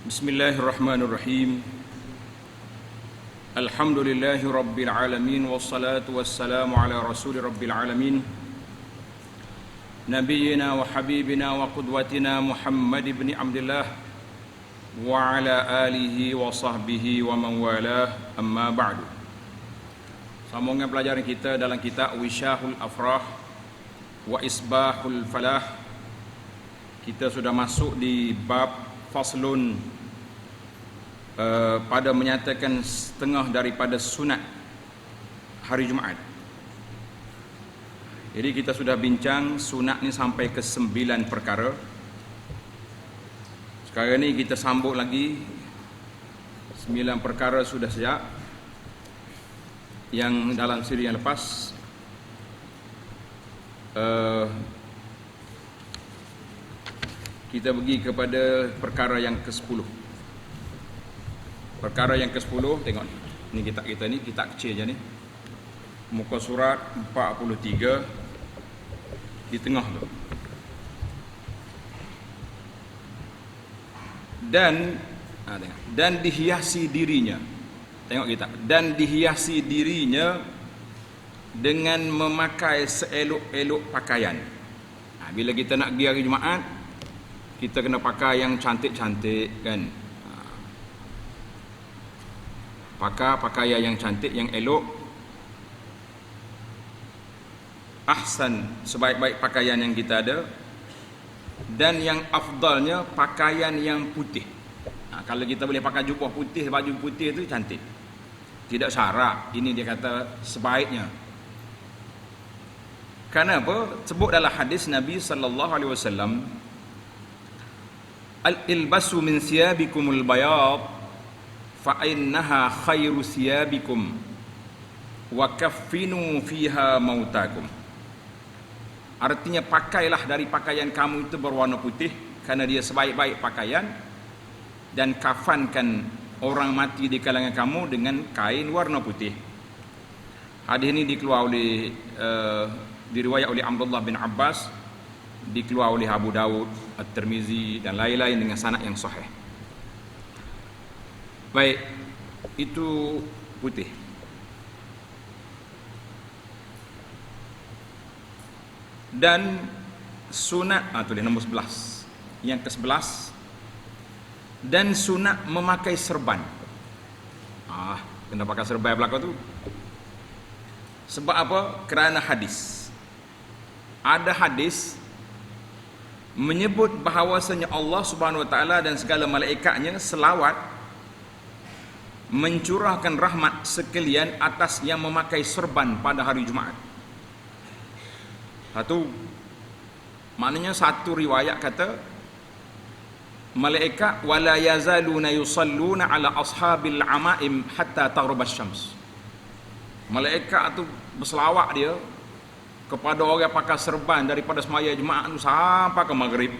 Bismillahirrahmanirrahim. Alhamdulillahi rabbil alamin wassalatu wassalamu ala rasuli rabbil alamin nabiyyina wa habibina wa qudwatina Muhammad ibn Abdullah wa ala alihi wa sahbihi wa man walah, amma ba'du. Sambungan pelajaran kita dalam kitab Wisyahul Afrah wa Isbahul Falah. Kita sudah masuk di bab faslun, pada menyatakan setengah daripada sunat hari Jumaat. Jadi kita sudah bincang sunat ni sampai ke 9 perkara. Sekarang ni kita sambung lagi 9 perkara sudah sejak yang dalam siri yang lepas. Kita pergi kepada perkara yang ke-10. Perkara yang ke-10, tengok ni kitab kita ni, kitab kecil je ni. Muka surat 43 di tengah tu. Dan dihiasi dirinya. Tengok kitab. Dan dihiasi dirinya dengan memakai seelok-elok pakaian. Bila kita nak pergi hari Jumaat, kita kena pakai yang cantik-cantik kan. Pakai pakaian yang cantik, yang elok. Ahsan, sebaik-baik pakaian yang kita ada. Dan yang afdalnya pakaian yang putih. Kalau kita boleh pakai jubah putih, baju putih itu cantik. Tidak syarat. Ini dia kata sebaiknya. Kenapa? Sebut dalam hadis Nabi sallallahu alaihi wasallam, al-ilbasu min thiyabikumul bayad fa innaha khairu thiyabikum wa kaffinu fiha mautakum. Artinya pakailah dari pakaian kamu itu berwarna putih, karena dia sebaik-baik pakaian, dan kafankan orang mati di kalangan kamu dengan kain warna putih. Hadis ini diriwayat oleh Abdullah bin Abbas, dikeluar oleh Abu Dawud, At-Tirmizi dan lain-lain dengan sanad yang sahih. Baik, itu putih. Dan sunat, tulis nombor 11. Yang ke-11, dan sunat memakai serban. Kena pakai serban belakang tu. Sebab apa? Kerana hadis. Ada hadis menyebut bahawasanya Allah Subhanahu Wa Taala dan segala malaikatnya selawat mencurahkan rahmat sekalian atas yang memakai serban pada hari Jumaat. Maknanya satu riwayat kata malaikat wala yazaluna yusalluna ala ashabil amaim hatta taghrub asy-syams. Malaikat tu berselawat dia kepada orang pakai serban daripada semaya Jumaat tu sampai ke maghrib.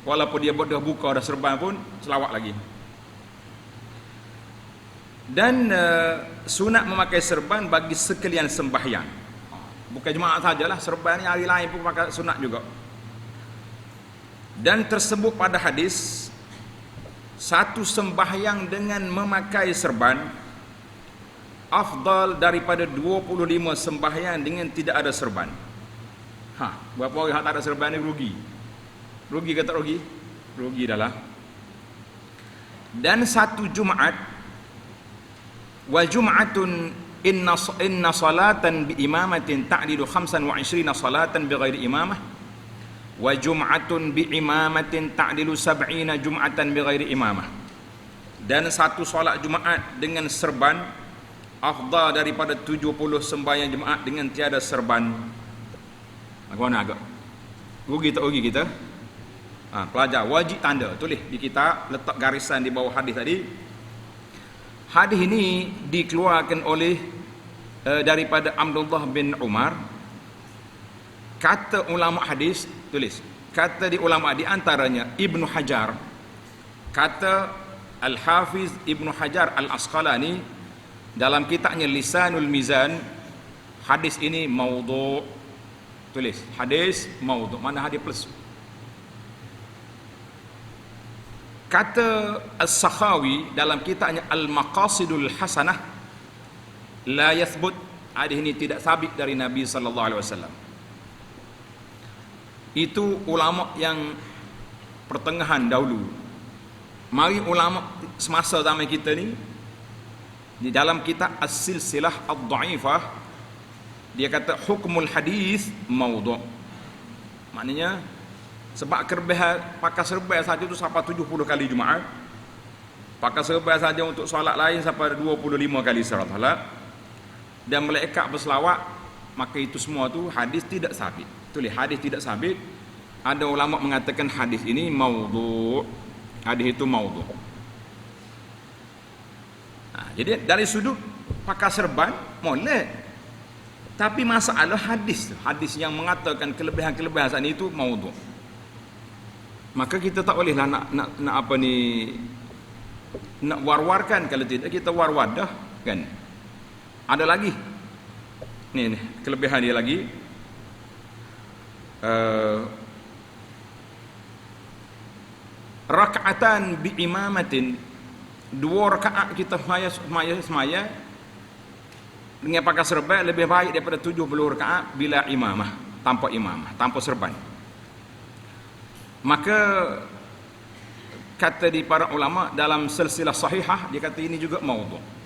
Walaupun dia dah buka dah serban pun selawat lagi. Dan sunat memakai serban bagi sekalian sembahyang. Bukan Jumaat sajalah, serban ni hari lain pun pakai sunat juga. Dan tersebut pada hadis, satu sembahyang dengan memakai serban afdal daripada 25 sembahyang dengan tidak ada serban. Berapa orang yang tak ada serban ni rugi? Rugi ke tak rugi? Rugi dah lah. Dan satu Jumaat, wa jum'atun inna salatan bi imamatin ta'dilu 25 salatan bi ghairi imamah wa jum'atun bi imamatin ta'dilu 70 jum'atan bi ghairi imamah. Dan satu solat Jumaat dengan serban afdal daripada 70 sembahyang Jumaat dengan tiada serban. Bagaimana agak? Rugi tak rugi kita? Pelajar wajib tanda, tulis di kitab, letak garisan di bawah hadis tadi. Hadis ini dikeluarkan oleh daripada Abdullah bin Umar. Kata ulama hadis, tulis. Kata di ulama di antaranya Ibnu Hajar. Kata Al-Hafiz Ibnu Hajar Al-Asqalani dalam kitabnya Lisanul Mizan, hadis ini maudhu'. Tulis hadis maudhu'. Mana hadis plus? Kata As-Sakhawi dalam kitabnya Al-Maqasidul Hasanah, la yathbut, hadis ini tidak sabit dari Nabi sallallahu alaihi wasallam. Itu ulama yang pertengahan dahulu. Mari ulama semasa zaman kita ni, di dalam kitab As-Silsilah Ad-Dha'ifah, dia kata hukmul hadis maudhu'. Maknanya sebab kelebihan pakai serban saja tu sampai 70 kali Jumaat, pakai serban saja untuk solat lain sampai 25 kali salat, dan malaikat berselawat, maka itu semua tu hadis tidak sabit. Tulis hadis tidak sabit. Ada ulama mengatakan hadis ini maudhu'. Hadis itu maudhu'. Jadi dari sudut pakai serban boleh, tapi masalah hadis yang mengatakan kelebihan-kelebihan saat itu maudhu'. Maka kita tak bolehlah nak apa ni, nak war-warkan. Kalau tidak kita war-war dah kan. Ada lagi ni kelebihan dia lagi, raka'atan bi imamatin, 2 rakaat kita semaya dengan pakai serban lebih baik daripada 70 rakaat bila imamah, tanpa serban. Maka kata di para ulama dalam silsilah sahihah, dia kata ini juga maudhu'.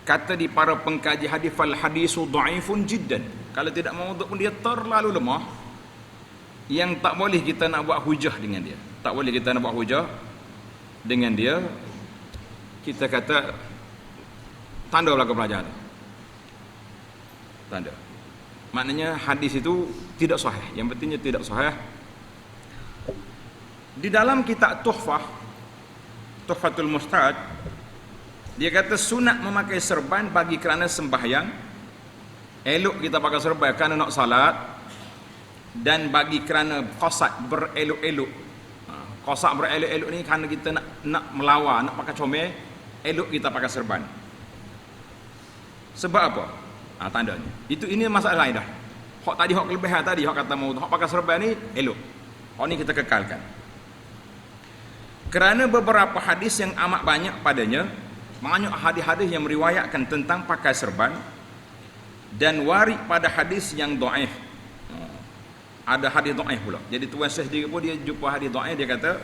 Kata di para pengkaji hadis, fal hadisu dha'ifun jiddan. Kalau tidak maudhu' pun dia terlalu lemah, yang tak boleh kita nak buat hujah dengan dia. Tak boleh kita nak buat hujah dengan dia. Kita kata tanda belakang pelajaran, tanda. Maknanya hadis itu tidak sahih. Yang pentingnya tidak sahih. Di dalam kitab Tuhfatul Mustad, dia kata sunat memakai serban bagi kerana sembahyang. Elok kita pakai serban kerana nak salat, dan bagi kerana qasad berelok-elok. Qasad berelok-elok ni kerana kita nak melawar, nak pakai comel, elok kita pakai serban. Sebab apa? Tandanya. Ini masalah lain dah. Hak tadi, hak kelebihan tadi, hak kata maudhu', hak pakai serban ni elok. Hak ni kita kekalkan. Kerana beberapa hadis yang amat banyak padanya, banyak hadis-hadis yang meriwayatkan tentang pakai serban, dan warid pada hadis yang dhaif. Ada hadis dhaif pula. Jadi tuan Syekh juga pun dia jumpa hadis dhaif, dia kata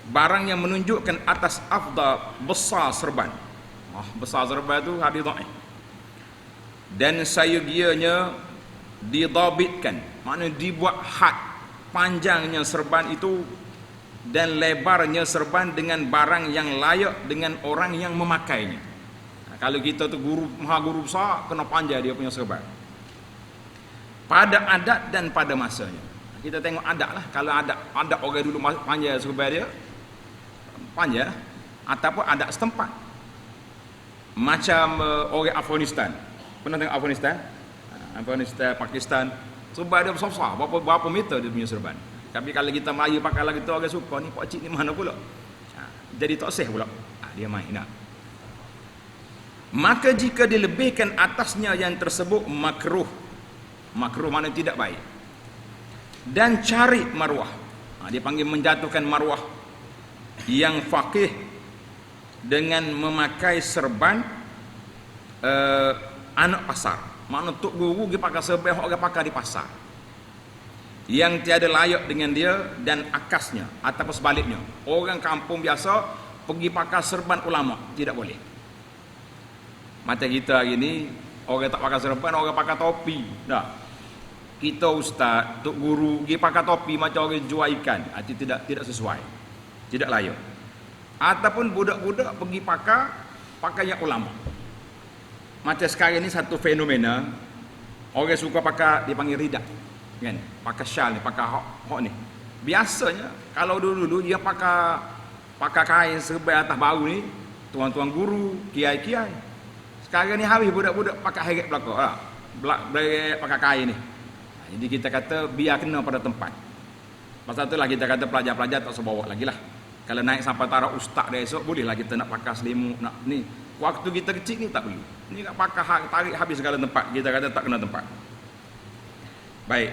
barang yang menunjukkan atas afdal besar serban. Besar serban tu hadis dhaif. Dan sayogianya didabitkan, maknanya dibuat had panjangnya serban itu dan lebarnya serban dengan barang yang layak dengan orang yang memakainya. Kalau kita tu maha guru besar, kena panjang dia punya serban pada adat dan pada masanya. Kita tengok adat lah. Kalau adat orang dulu panjang serban dia panjang, ataupun adat setempat. Macam orang Afghanistan. Pernah tengok Afghanistan, Pakistan, serban dia besar-besar, berapa meter dia punya serban. Tapi kalau kita Melayu pakai lagi tu, orang suka ni pakcik ni mana pula, jadi tak sah pula, dia main nak. Maka jika dilebihkan atasnya yang tersebut makruh mana tidak baik, dan cari marwah, dia panggil menjatuhkan marwah yang faqih dengan memakai serban anak pasar. Makna tok guru dia pakai serban orang pakai di pasar, yang tiada layak dengan dia dan akasnya, ataupun sebaliknya. Orang kampung biasa pergi pakai serban ulama, tidak boleh. Macam kita hari ni, orang tak pakai serban, orang pakai topi. Dah. Kita ustaz, tok guru pergi pakai topi macam orang jual ikan. Itu tidak sesuai. Tidak layak. Ataupun budak-budak pergi pakai yang ulama. Macam sekarang ni satu fenomena, orang suka pakai, dia panggil ridak, kan? Pakai syal ni, pakai hok ni. Biasanya kalau dulu dia pakai kain serban atas baru ni, tuan-tuan guru, kiai-kiai. Sekarang ni habis budak-budak pakai heret belakang, pakai kain ni. Jadi kita kata biar kena pada tempat. Pasal itulah kita kata pelajar-pelajar tak usah bawa lagi lah. Kalau naik sampai taraf ustaz dah esok, bolehlah kita nak pakai selimut, nak ni. Waktu kita kecil ni tak perlu. Ni nak pakai tarik habis segala tempat. Kita kata tak kena tempat. Baik.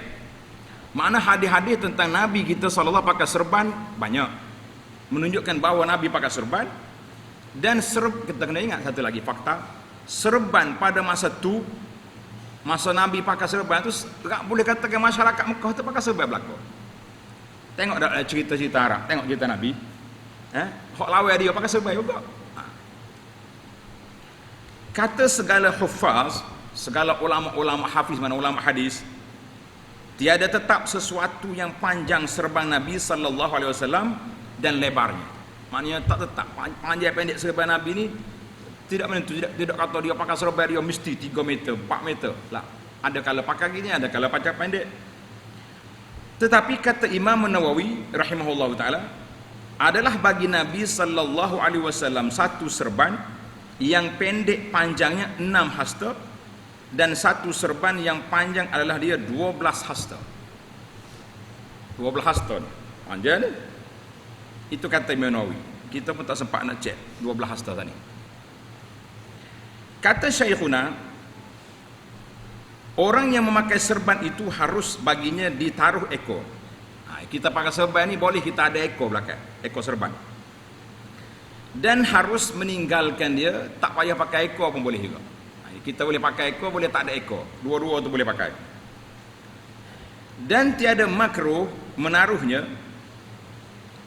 Makna hadis-hadis tentang Nabi kita sallallahu pakai serban banyak, menunjukkan bahawa Nabi pakai serban. Dan kita kena ingat satu lagi fakta, serban pada masa tu, masa Nabi pakai serban tu, tak boleh katakan masyarakat Mekah tu pakai serban belaka. Tengok dah cerita-cerita Arab, tengok cerita Nabi, hak lawan dia pakai serban juga. Kata segala hufaz, segala ulama-ulama hafiz, mana ulama hadis, tiada tetap sesuatu yang panjang serban Nabi sallallahu alaihi wasallam dan lebarnya. Maknanya tak tetap panjang pendek serban Nabi ni tidak menentu, tidak kata dia pakai serban dia mesti 3 meter, 4 meter. Lah, ada kala pakai gini, ada kala pakai pendek. Tetapi kata Imam Nawawi rahimahullahu taala, adalah bagi Nabi sallallahu alaihi wasallam satu serban yang pendek panjangnya 6 hasta dan satu serban yang panjang adalah dia 12 hasta. 12 hasta panjang ni. Itu kata Imam Nawawi. Kita pun tak sempat nak cek 12 hasta tadi. Kata Syekhuna, orang yang memakai serban itu harus baginya ditaruh ekor. Kita pakai serban ni boleh kita ada ekor belakang, ekor serban. Dan harus meninggalkan dia, tak payah pakai ekor pun boleh juga. Kita boleh pakai ekor, boleh tak ada ekor. Dua-dua tu boleh pakai. Dan tiada makruh menaruhnya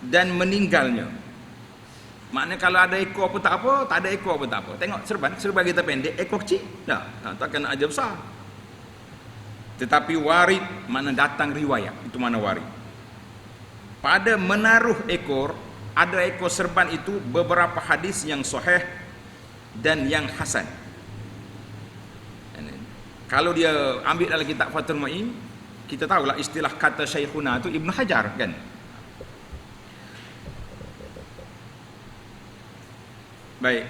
dan meninggalnya. Maknanya kalau ada ekor pun tak apa, tak ada ekor pun tak apa. Tengok serban kita pendek, ekor kecil. Dah, takkan aja besar. Tetapi warid, mana datang riwayat, itu mana warid. Pada menaruh ekor, ada ekor serban itu beberapa hadis yang sahih dan yang hasan. Kalau dia ambil dalam kitab Fathul Mu'in, kita tahulah istilah kata Syekhuna itu Ibn Hajar kan. Baik.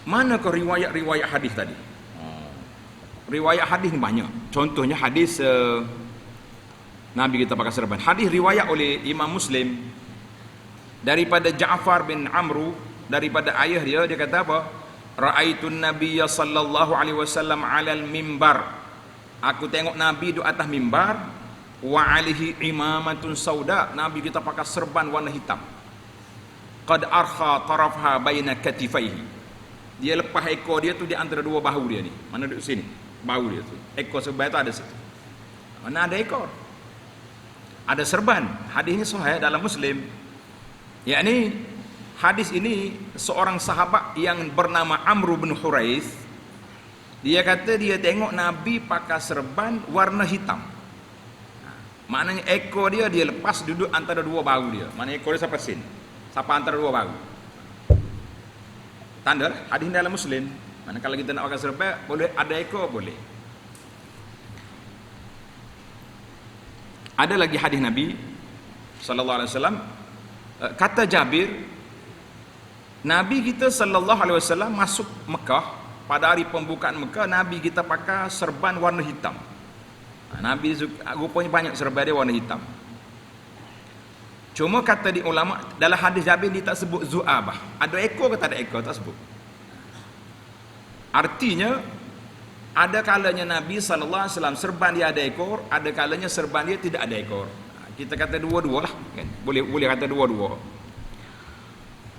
Manakah riwayat-riwayat hadis tadi? Riwayat hadis ni banyak. Contohnya hadis Nabi kita pakai serban. Hadis riwayat oleh Imam Muslim daripada Ja'far bin Amru, daripada ayah dia kata apa? Ra'aitun Nabiyya sallallahu alaihi wasallam 'alal mimbar. Aku tengok Nabi di atas mimbar, wa 'alaihi imamatun sauda. Nabi kita pakai serban warna hitam. Qad arkha tarafha baina katifaihi. Dia lepas ekor dia tu di antara dua bahu dia ni. Mana duduk sini? Bahu dia tu. Ekor serban tu ada situ. Mana ada ekor? Ada serban. Hadis ini sahih dalam Muslim. Yakni hadis ini seorang sahabat yang bernama Amr bin Huraith, dia kata dia tengok Nabi pakai serban warna hitam. Maknanya ekor dia lepas duduk antara dua bahu dia. Maknanya ekor dia sampai sini. Sampai antara dua bahu. Tanda hadis dalam Muslim. Mana kalau kita nak pakai serban boleh ada ekor boleh. Ada lagi hadis Nabi sallallahu alaihi wasallam, kata Jabir, Nabi kita sallallahu alaihi wasallam masuk Mekah pada hari pembukaan Mekah, Nabi kita pakai serban warna hitam. Nabi rupanya banyak serban dia warna hitam. Cuma kata di ulama dalam hadis Jabir dia tak sebut zu'abah. Ada ekor ke tak ada ekor, tak sebut. Artinya ada kalanya Nabi sallallahu alaihi wasallam serban dia ada ekor, ada kalanya serban dia tidak ada ekor. Kita kata dua-dua lah kan. Boleh kata dua-dua.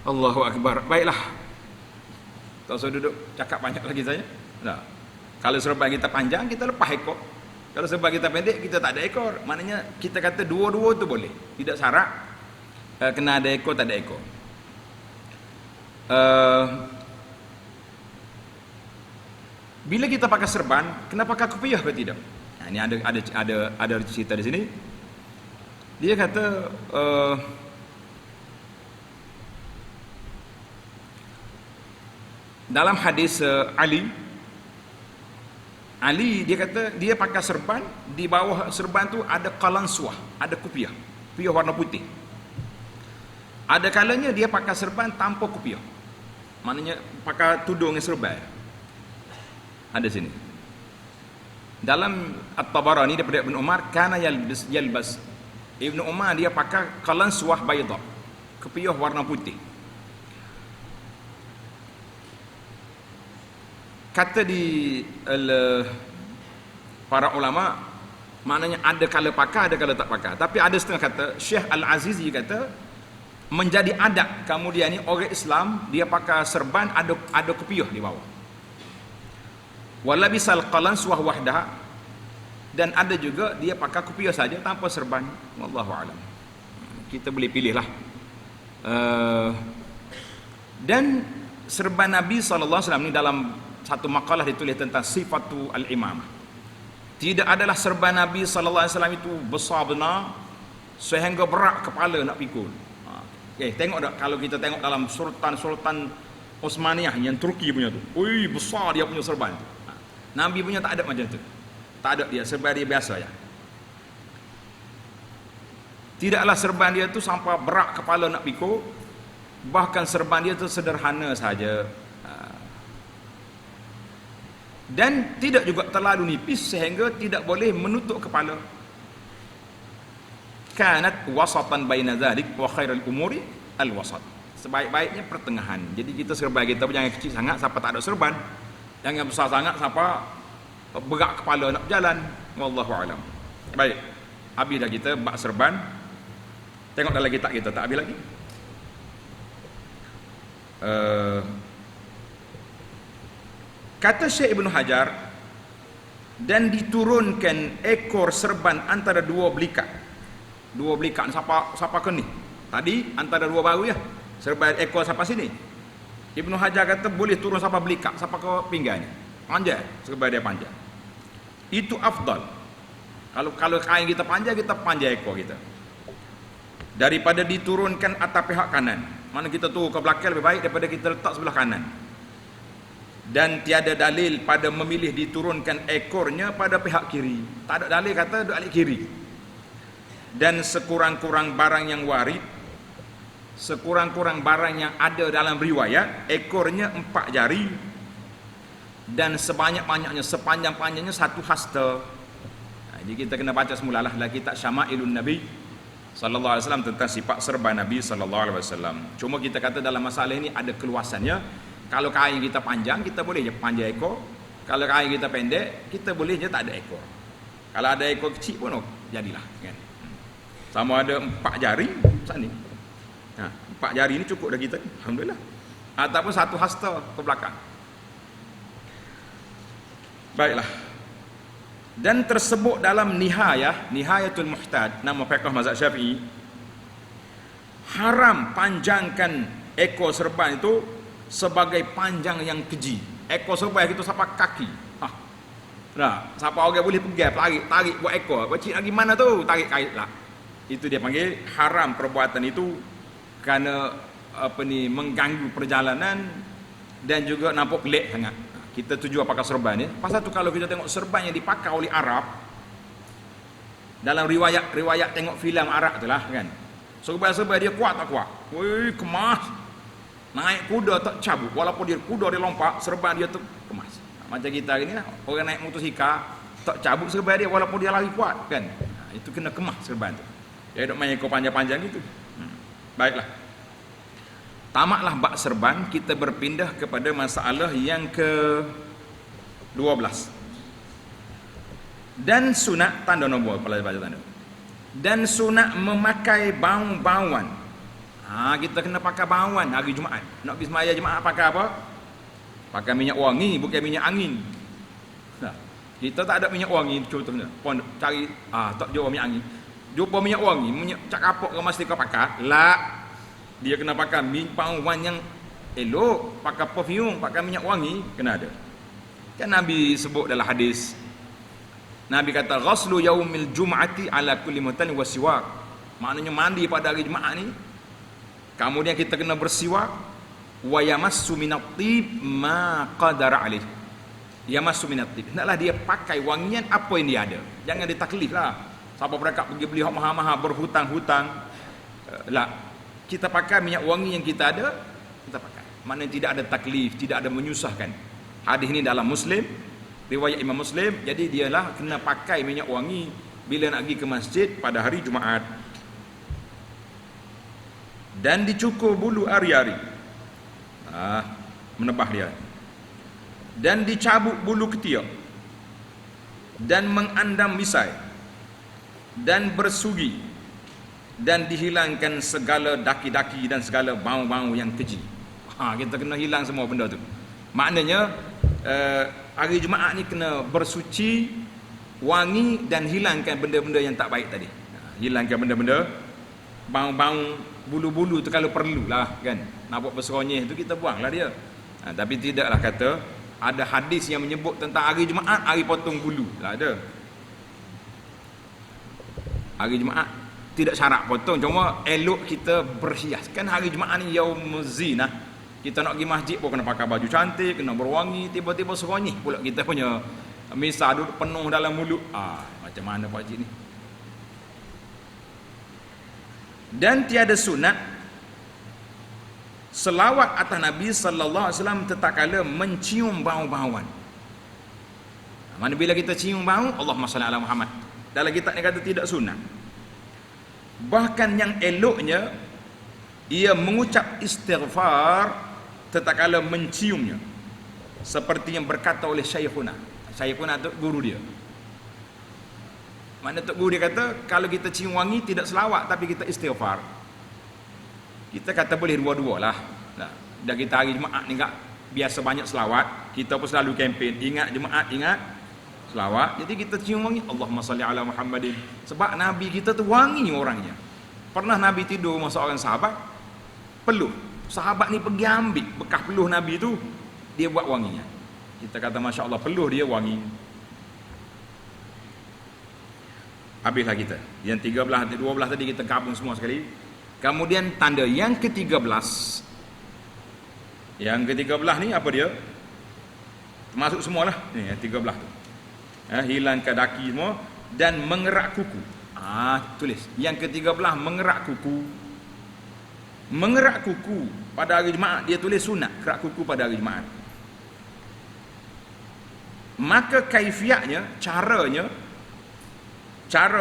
Allahu akbar. Baiklah. Tak usah duduk cakap banyak lagi saya. Nah. Kalau serban kita panjang kita lepas ekor. Kalau serban kita pendek kita tak ada ekor. Maknanya kita kata dua-dua tu boleh. Tidak syarat kena ada ekor tak ada ekor. Bila kita pakai serban, kena pakai kopiah ke tidak? Nah, ini ada cerita di sini. Dia kata dalam hadis Ali dia kata dia pakai serban, di bawah serban tu ada qalansuah, ada kopiah warna putih. Ada kalanya dia pakai serban tanpa kopiah. Maknanya pakai tudung yang serban. Ada sini. Dalam At-Tabarani daripada Ibn Umar, kana yalbas. Ibn Umar dia pakai qalansuah bayda, kopiah warna putih. Kata di para ulama, Maknanya ada kala pakai, ada kala tak pakai. Tapi ada setengah kata, Syekh Al-Azizi kata, menjadi adat kemudian ni orang Islam dia pakai serban ada kopiah di bawah. Walabisal qalansuah wahdah, dan ada juga dia pakai kopiah saja tanpa serban. Wallahu alam. Kita boleh pilihlah. Dan serban Nabi SAW ni dalam satu makalah ditulis tentang sifatu al-imamah. Tidak adalah serban Nabi SAW itu besar benar sehingga berat kepala nak pikul. Tengok tak kalau kita tengok dalam Sultan Osmaniyah yang Turki punya tu. Ui, besar dia punya serban. Nabi punya tak ada macam tu. Tak ada dia, serban dia biasa ya. Tidaklah serban dia tu sampai berat kepala nak pikul. Bahkan serban dia tu sederhana saja. Dan tidak juga terlalu nipis sehingga tidak boleh menutup kepala. Kanat wasatan baina dzalik wa khairul umuri al-wasat. Sebaik-baiknya pertengahan. Jadi kita serban kita jangan kecil sangat sampai tak ada serban. Jangan besar sangat sampai berat kepala nak berjalan. Wallahu alam. Baik. Habis dah kita bab serban. Tengok dalam kitab kita tak habis lagi. Kata Syekh Ibn Hajar, dan diturunkan ekor serban antara dua belikat. Dua belikat siapa ke ni? Tadi antara dua bahu ya. Serban ekor sampai sini. Ibn Hajar kata boleh turun sampai belikat, sampai ke pinggang ni. Panjang, serban dia panjang. Itu afdal. Kalau kain kita panjang ekor kita. Daripada diturunkan atas pihak kanan. Mana kita turun ke belakang lebih baik daripada kita letak sebelah kanan. Dan tiada dalil pada memilih diturunkan ekornya pada pihak kiri. Tak ada dalil kata dalil kiri. Dan sekurang-kurang barang yang warid, sekurang-kurang barang yang ada dalam riwayat, ekornya 4 jari dan sebanyak-banyaknya, sepanjang-panjangnya 1 hasta. Jadi kita kena baca semula lah kitab Syama'ilun Nabi sallallahu alaihi wasallam tentang sifat serban Nabi sallallahu alaihi wasallam. Cuma kita kata dalam masalah ini ada keluasannya. Kalau kain kita panjang, kita boleh je panjang ekor. Kalau kain kita pendek, kita boleh je tak ada ekor. Kalau ada ekor kecil pun jadilah kan. Sama ada 4 jari macam ni. 4 jari ni cukup dah kita, alhamdulillah. Ataupun 1 hasta ke belakang. Baiklah. Dan tersebut dalam Nihayatul Muhtad, nama fiqh mazhab Syafi'i, haram panjangkan ekor serban itu sebagai panjang yang keji. Ekor serban itu sampai kaki. Nah, siapa orang boleh pegang, tarik buat ekor. Kecil lagi mana tu? Tarik kait lah. Itu dia panggil haram perbuatan itu kerana mengganggu perjalanan dan juga nampak pelik sangat. Kita tuju apakah serban ni. Pasal tu kalau kita tengok serban yang dipakai oleh Arab dalam riwayat tengok filem Arab tu lah kan. Serban dia kuat tak kuat? Woi, kemas. Naik kuda tak cabut, walaupun dia kuda dia lompat, serban dia tu kemas. Macam kita hari ni lah, orang naik motosikal tak cabut serban dia walaupun dia lari kuat kan. Itu kena kemas serban tu. Dia duk main ekor panjang-panjang gitu. Baiklah. Tamatlah bab serban, kita berpindah kepada masalah yang ke-12. Dan sunat tanda nombor, kalau baca tanda. Dan sunat memakai bau-bauan. Kita kena pakai bauan hari Jumaat. Nak pergi sembahyang Jumaat pakai apa? Pakai minyak wangi, bukan minyak angin. Kita tak ada minyak wangi contohnya. Pon cari tak jumpa minyak angin. Jumpa minyak wangi, minyak cak kapok ke mesti kau pakai? La. Dia kena pakai bauan yang elok, pakai perfume, pakai minyak wangi, kena ada. Kan Nabi sebut dalam hadis. Nabi kata ghuslu yaumil jum'ati ala kulli mutan wa siwak. Maknanya mandi pada hari Jumaat ni, kemudian kita kena bersiwak, wa yamassu minat tib ma qadara alaih. Yamassu minat tib. Hendaklah dia pakai wangian apa yang dia ada. Jangan ditaklif lah. Siapa mereka pergi beli mahal-mahal berhutang-hutang. Kita pakai minyak wangi yang kita ada, kita pakai. Maknanya tidak ada taklif, tidak ada menyusahkan. Hadis ini dalam Muslim, riwayat Imam Muslim. Jadi dialah kena pakai minyak wangi bila nak pergi ke masjid pada hari Jumaat. Dan dicukur bulu ari-ari. Menebah dia. Dan dicabut bulu ketiak. Dan mengandam misai. dan bersugi dan dihilangkan segala daki-daki dan segala bau-bau yang keji. Kita kena hilang semua benda tu. Maknanya hari Jumaat ni kena bersuci, wangi dan hilangkan benda-benda yang tak baik tadi. Hilangkan benda-benda bau-bau, bulu-bulu tu kalau perlulah kan. Nak buat berseronyeh tu kita buanglah dia. Tapi tidaklah kata ada hadis yang menyebut tentang hari Jumaat, hari potong bulu. Lah ada. Hari Jumaat tidak syarat potong, cuma elok kita berhias. Kan hari Jumaat ni yaumuz zinah. Kita nak pergi masjid pun kena pakai baju cantik, kena berwangi, tiba-tiba seronyih pula kita punya misah duduk penuh dalam mulut. Macam mana pak cik ni? Dan tiada sunat selawat atas Nabi sallallahu alaihi wasallam tatkala mencium bau-bauan. Mana bila kita cium bau, Allahumma salli ala Muhammad. Dalam kitab ni kata tidak sunat. Bahkan yang eloknya ia mengucap istighfar tatkala menciumnya, seperti yang berkata oleh Syekhuna. Syekhuna tu guru dia. Mana tu guru dia kata kalau kita cium wangi tidak selawat tapi kita istighfar. Kita kata boleh dua-dualah. Dah kita hari Jumaat ni enggak biasa banyak selawat, kita pun selalu kempen ingat Jumaat, ingat selawat. Jadi kita cium wangi, Allahumma salli ala Muhammadin. Sebab Nabi kita tu wangi orangnya. Pernah Nabi tidur sama seorang sahabat, peluh. Sahabat ni pergi ambil bekas peluh Nabi tu, dia buat wanginya. Kita kata Masya Allah, peluh dia wangi. Habislah kita. Yang 13, 12 tadi kita gabung semua sekali. Kemudian tanda yang ke-13. Yang ke-13 ni apa dia? Termasuk semualah. Ni yang 13 tu. Hilangkan daki semua dan mengerak kuku. Tulis. Yang ke-13 mengerak kuku. Mengerak kuku pada hari Jumaat, dia tulis sunat kerak kuku pada hari Jumaat. Maka kaifiatnya, cara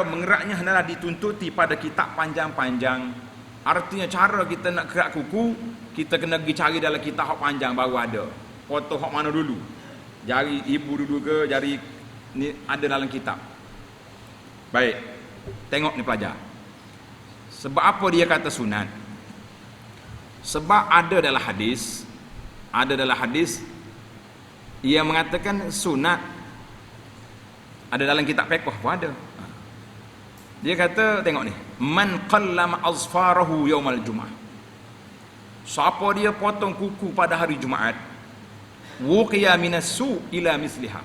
mengeraknya adalah dituntuti pada kitab panjang-panjang. Artinya cara kita nak kerak kuku, kita kena pergi cari dalam kitab hak panjang baru ada. Potong hak mana dulu? Jari ibu dulu ke jari ni ada dalam kitab. Baik. Tengok ni pelajar. Sebab apa dia kata sunat? Sebab ada dalam hadis ia mengatakan sunat. Ada dalam kitab fiqh pun ada. Dia kata tengok ni, man qallama azfarahu yaumal jum'ah. Siapa dia potong kuku pada hari Jumaat, wuqiya minas su ila misliha.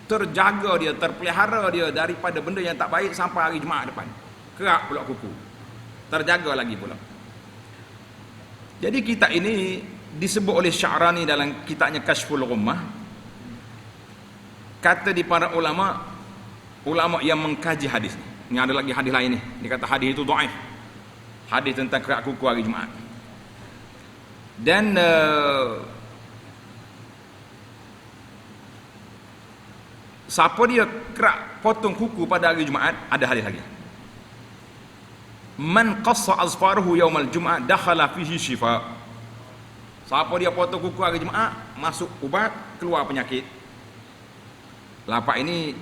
Terjaga dia, terpelihara dia daripada benda yang tak baik sampai hari Jumaat depan. Kerak pula kuku. Terjaga lagi pula. Jadi kitab ini disebut oleh Sya'rani dalam kitabnya Kashful Ghummah. Kata di para ulama yang mengkaji hadis ni. Ini ada lagi hadis lain ni. Dia kata hadis itu dhaif. Hadis tentang kerak kuku hari Jumaat. Dan siapa dia kerak potong kuku pada hari Jumaat, ada hadis lagi. Man qassa azfaruhu yaumal jum'ah dakhala fihi shifa. Siapa dia potong kuku hari Jumaat, masuk ubat, keluar penyakit. Lapak ini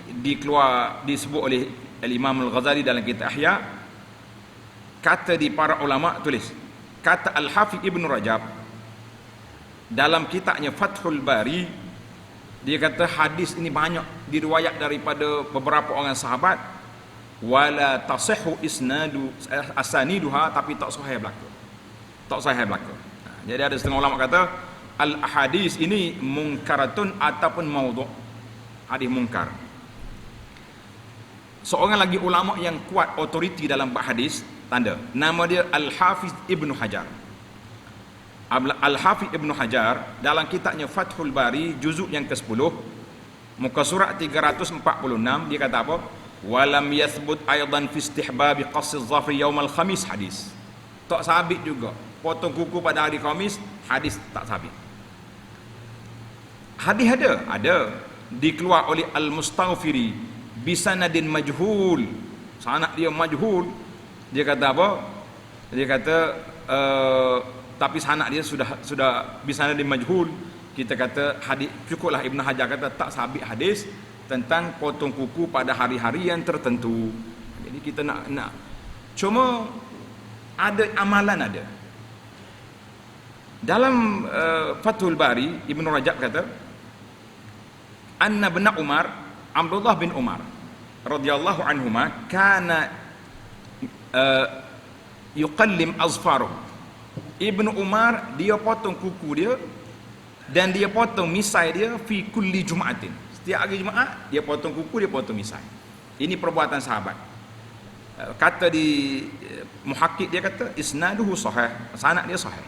disebut oleh Al-Imam Al-Ghazali dalam kitab Ihya. Kata di para ulama, tulis. Kata Al-Hafidh Ibn Rajab dalam kitabnya Fathul Bari, dia kata hadis ini banyak diriwayat daripada beberapa orang sahabat, wala tasihhu asaniduha, tapi tak sahih belaka. Jadi ada setengah ulama kata al-hadis ini munkaratun ataupun maudhu', hadis mungkar. Seorang lagi ulama yang kuat otoriti dalam bab hadis, tanda nama dia Al-Hafiz Ibn Hajar. Al-Hafiz Ibn Hajar dalam kitabnya Fathul Bari juzuk yang ke-10 muka surat 346, dia kata apa? Walam yathbut aidan fi istihbab qass az-zafr yaum al-khamis hadis. Tak sabit juga potong kuku pada hari Khamis, hadis tak sabit. Hadis ada dikeluar oleh Al-Mustaghfiri bisanadin majhul, sanad dia majhul. Dia kata apa? Dia kata tapi sanad dia sudah bisanadin majhul. Kita kata hadis cukuplah. Ibn Hajar kata tak sabit hadis tentang potong kuku pada hari-hari yang tertentu. Jadi kita nak cuma ada amalan ada. Dalam Fathul Bari, Ibn Rajab kata, anna bin Umar, Abdullah bin Umar radhiyallahu anhuma kana yuqallim azfaruh. Ibn Umar dia potong kuku dia dan dia potong misai dia fi kulli Jum'atin. Setiap hari Jumaat dia potong kuku, dia potong misai. Ini perbuatan sahabat. Kata di muhakkik dia kata isnaduhu sahih, sanad dia sahih.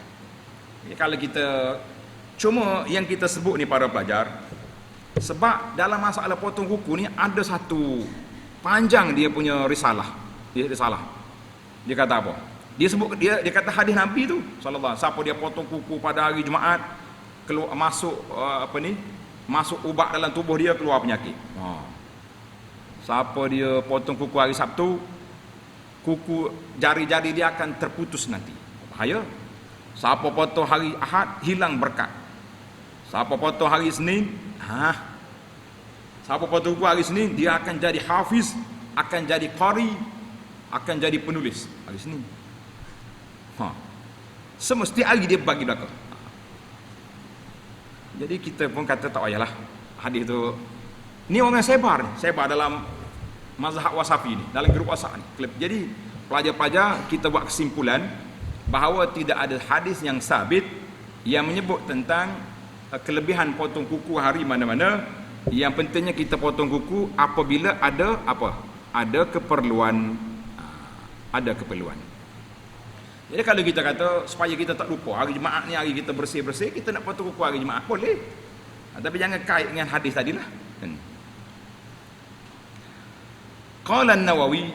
Jadi kalau kita cuma yang kita sebut ni para pelajar, sebab dalam masalah potong kuku ni ada satu panjang dia punya risalah. Dia kata apa? Dia sebut dia kata hadis Nabi tu sallallahu alaihi wasallam, siapa dia potong kuku pada hari Jumaat, keluar masuk masuk ubat dalam tubuh dia, keluar penyakit. Siapa dia potong kuku hari Sabtu, kuku jari-jari dia akan terputus nanti. Bahaya. Siapa potong hari Ahad, hilang berkat. Siapa potong hari Senin, siapa potong kuku hari Senin, dia akan jadi hafiz, akan jadi qari, akan jadi penulis hari Senin. Semesti hari dia bagi belakang. Jadi kita pun kata tak payahlah hadis tu. Ni orang sebar dalam mazhab Wasafi ni, dalam grup WhatsApp ni. Jadi pelajar-pelajar kita buat kesimpulan bahawa tidak ada hadis yang sabit yang menyebut tentang kelebihan potong kuku hari mana-mana. Yang pentingnya kita potong kuku apabila ada apa? Ada keperluan. Jadi kalau kita kata supaya kita tak lupa hari Jumaat ni hari kita bersih-bersih, kita nak potong kuku hari Jumaat boleh. Tapi jangan kait dengan hadis tadilah. Qala An-Nawawi,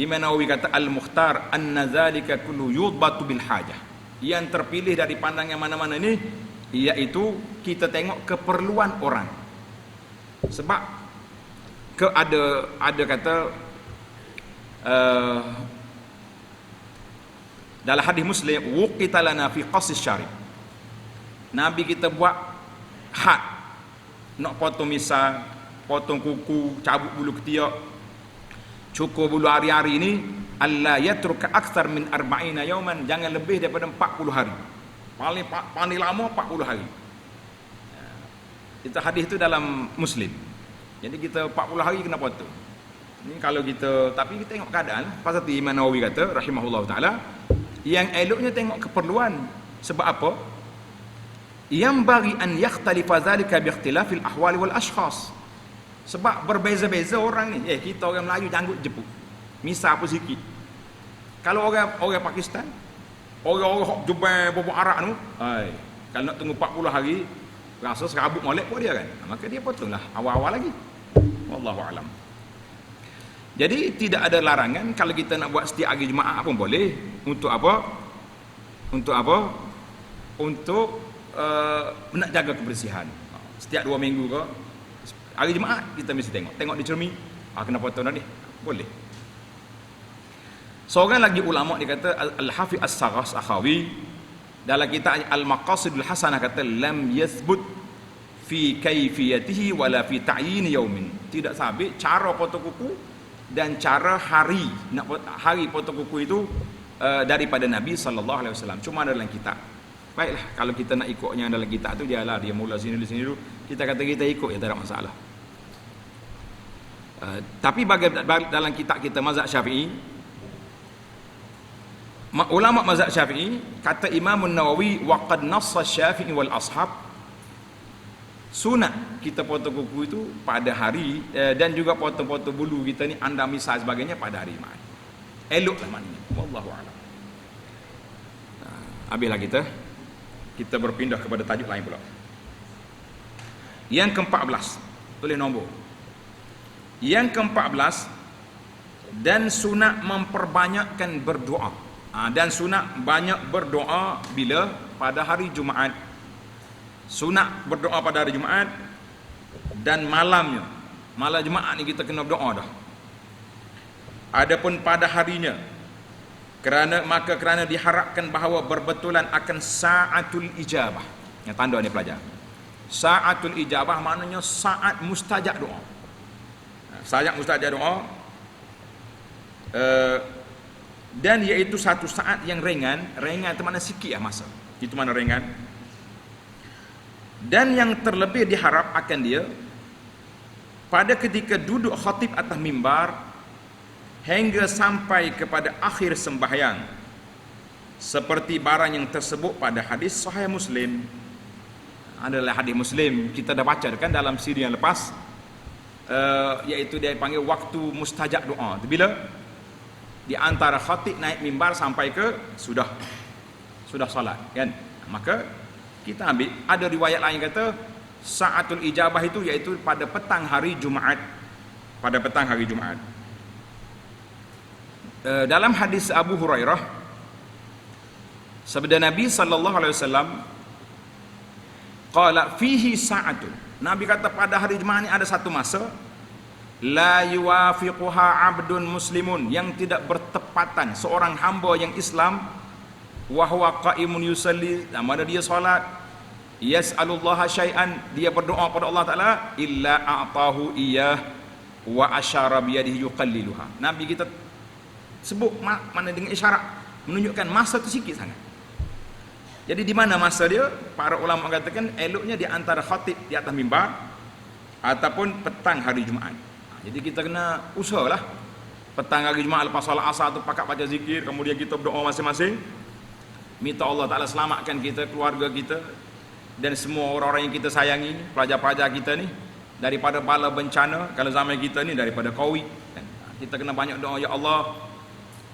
Imam Nawawi kata al-mukhtar anna zalika kullu yudbatu bil hajah. Yang terpilih dari pandangan mana-mana ni iaitu kita tengok keperluan orang. Sebab ada kata dalam hadis Muslim, wuqita lana fi qasis syarib. Nabi kita buat had nak potong misal, potong kuku, cabut bulu ketiak, cukur bulu hari-hari ini, alla yatruka akthar min 40 yawman, jangan lebih daripada 40 hari. Paling lama 40 hari. Itu hadis itu dalam Muslim. Jadi kita 40 hari kena potong. Ini kalau kita, tapi kita tengok keadaan. Pasal tu Imam Nawawi kata rahimahullah taala, yang eloknya tengok keperluan. Sebab apa? Yang bagi an yakhtalifa zalika bi ikhtilafil ahwali wal ashkhas. Sebab berbeza-beza orang ni. Kita orang Melayu janggut jepuk. Misal apa sikit. Kalau orang Pakistan, orang hok jubai bobok arak tu, kalau nak tunggu 40 hari, rasa serabut molek pun dia kan. Maka dia potonglah awal-awal lagi. Wallahu alam. Jadi tidak ada larangan kalau kita nak buat setiap hari Jumaat pun boleh. Untuk apa? Untuk nak jaga kebersihan. Setiap 2 minggu ke hari Jumaat kita mesti tengok di cermin. Kena potong dah ni. Boleh. Seorang lagi ulama dia kata Al-Hafiz As-Saghas Akhawi dalam kitab Al-Maqasidul Hasanah kata lam yathbut fi kaifiyatihi wala fi ta'yin yaumin. Tidak sabit cara potong kuku dan cara hari potong kuku itu daripada Nabi sallallahu alaihi wasallam. Cuma dalam kitab. Baiklah, kalau kita nak ikutnya dalam kitab tu dia mula sini dulu. Kita kata kita ikut ya, tak ada masalah. Tapi dalam kitab kita mazhab Syafi'i, ulama mazhab Syafi'i kata Imam Nawawi wa qad nassa Syafi'i wal ashab, sunat kita potong kuku itu pada hari dan juga potong-potong bulu kita ni anda misal sebagainya pada hari Jumaat. Eloklah maknanya. Wallahu a'lam. Habislah kita berpindah kepada tajuk lain pula. Yang ke-14, tulis nombor. Yang ke-14, dan sunat memperbanyakkan berdoa. Dan sunat banyak berdoa bila pada hari Jumaat. Sunat berdoa pada hari Jumaat dan malamnya. Malam Jumaat ni kita kena berdoa dah. Adapun pada harinya, kerana diharapkan bahawa berbetulan akan sa'atul ijabah. Yang tanda ni pelajar. Sa'atul ijabah maknanya saat mustajab doa. Saat mustajab doa uh, dan iaitu satu saat yang ringan itu mana sikit lah masa, itu mana ringan. Dan yang terlebih diharap akan dia pada ketika duduk khatib atas mimbar hingga sampai kepada akhir sembahyang, seperti barang yang tersebut pada hadis Sahih Muslim. Adalah hadis Muslim, kita dah baca kan dalam siri yang lepas, iaitu dia panggil waktu mustajab doa. Bila di antara khatib naik mimbar sampai ke sudah solat kan, maka kita ambil ada riwayat lain kata saatul ijabah itu iaitu pada petang hari Jumaat, dalam hadis Abu Hurairah sabda Nabi sallallahu alaihi wasallam qala fihi sa'atun, Nabi kata pada hari Jumaat ini ada satu masa la yuwafiquha abdun muslimun, yang tidak bertepatan seorang hamba yang Islam, wa huwa qa'imun yusalli, mana dia solat, yas'alullaha syai'an, dia berdoa pada Allah Ta'ala, illa a'tahu iyah wa asyara biyadihi yuqalliluha. Nabi kita sebut mana dengan isyarat menunjukkan masa itu sikit sangat. Jadi di mana masa dia? Para ulama mengatakan eloknya di antara khatib di atas mimbar ataupun petang hari Jumaat. Jadi kita kena usahalah petang hari Jumaat lepas solat asar tu pakat baca zikir, kemudian kita berdoa masing-masing, minta Allah Ta'ala selamatkan kita, keluarga kita dan semua orang-orang yang kita sayangi, pelajar-pelajar kita ni daripada bala bencana kalau zaman kita ni, daripada COVID. Kita kena banyak doa, ya Allah,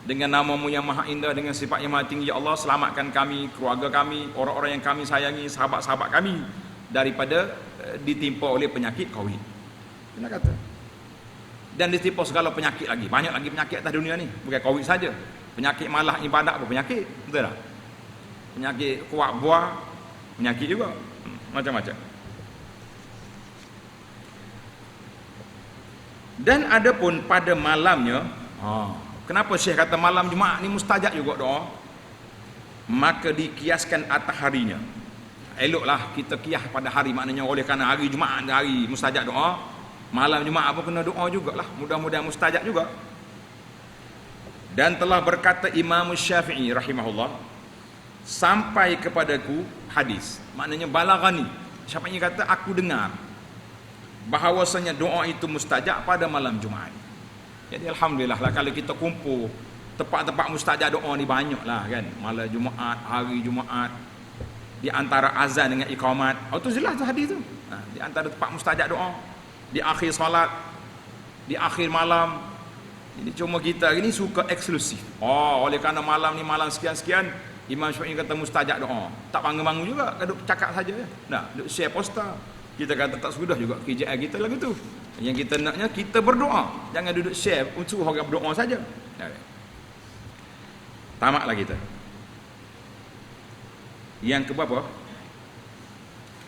dengan nama-Mu yang maha indah, dengan sifat yang maha tinggi, ya Allah, selamatkan kami, keluarga kami, orang-orang yang kami sayangi, sahabat-sahabat kami daripada ditimpa oleh penyakit COVID. Kena kata. Dan ditimpa segala penyakit lagi, banyak lagi penyakit atas dunia ni, bukan COVID saja. Penyakit malah ibadat pun penyakit, betul tak? Penyakit kuat buah penyakit juga, macam-macam. Dan ada pun pada malamnya, kenapa Syekh kata malam Jumaat ni mustajab juga doa? Maka dikiaskan atas harinya. Eloklah kita kias pada hari, maknanya oleh kerana hari Jumaat hari mustajab doa, malam Jumaat pun kena doa jugalah, mudah-mudahan mustajab juga. Dan telah berkata Imam Syafi'i rahimahullah, sampai kepadaku hadis, maknanya balaghani, Syafi'i kata aku dengar bahawasanya doa itu mustajab pada malam Jumaat. Jadi alhamdulillah lah kalau kita kumpul tempat-tempat mustajab doa ni banyak lah kan, malam Jumaat, hari Jumaat, di antara azan dengan iqamat. Itu jelas tu hadis tu. Di antara tempat mustajab doa, di akhir salat, di akhir malam. Jadi cuma kita ini suka eksklusif. Oleh kerana malam ni malam sekian-sekian, Imam Syafi'i kata mustajab doa. Tak bangun-bangun juga, duduk cakap saja. Duduk share poster. Kita kata tak sudah juga kerjaan kita lagu tu. Yang kita naknya kita berdoa, jangan duduk share untuk orang berdoa saja. Tamatlah kita. Yang ke berapa?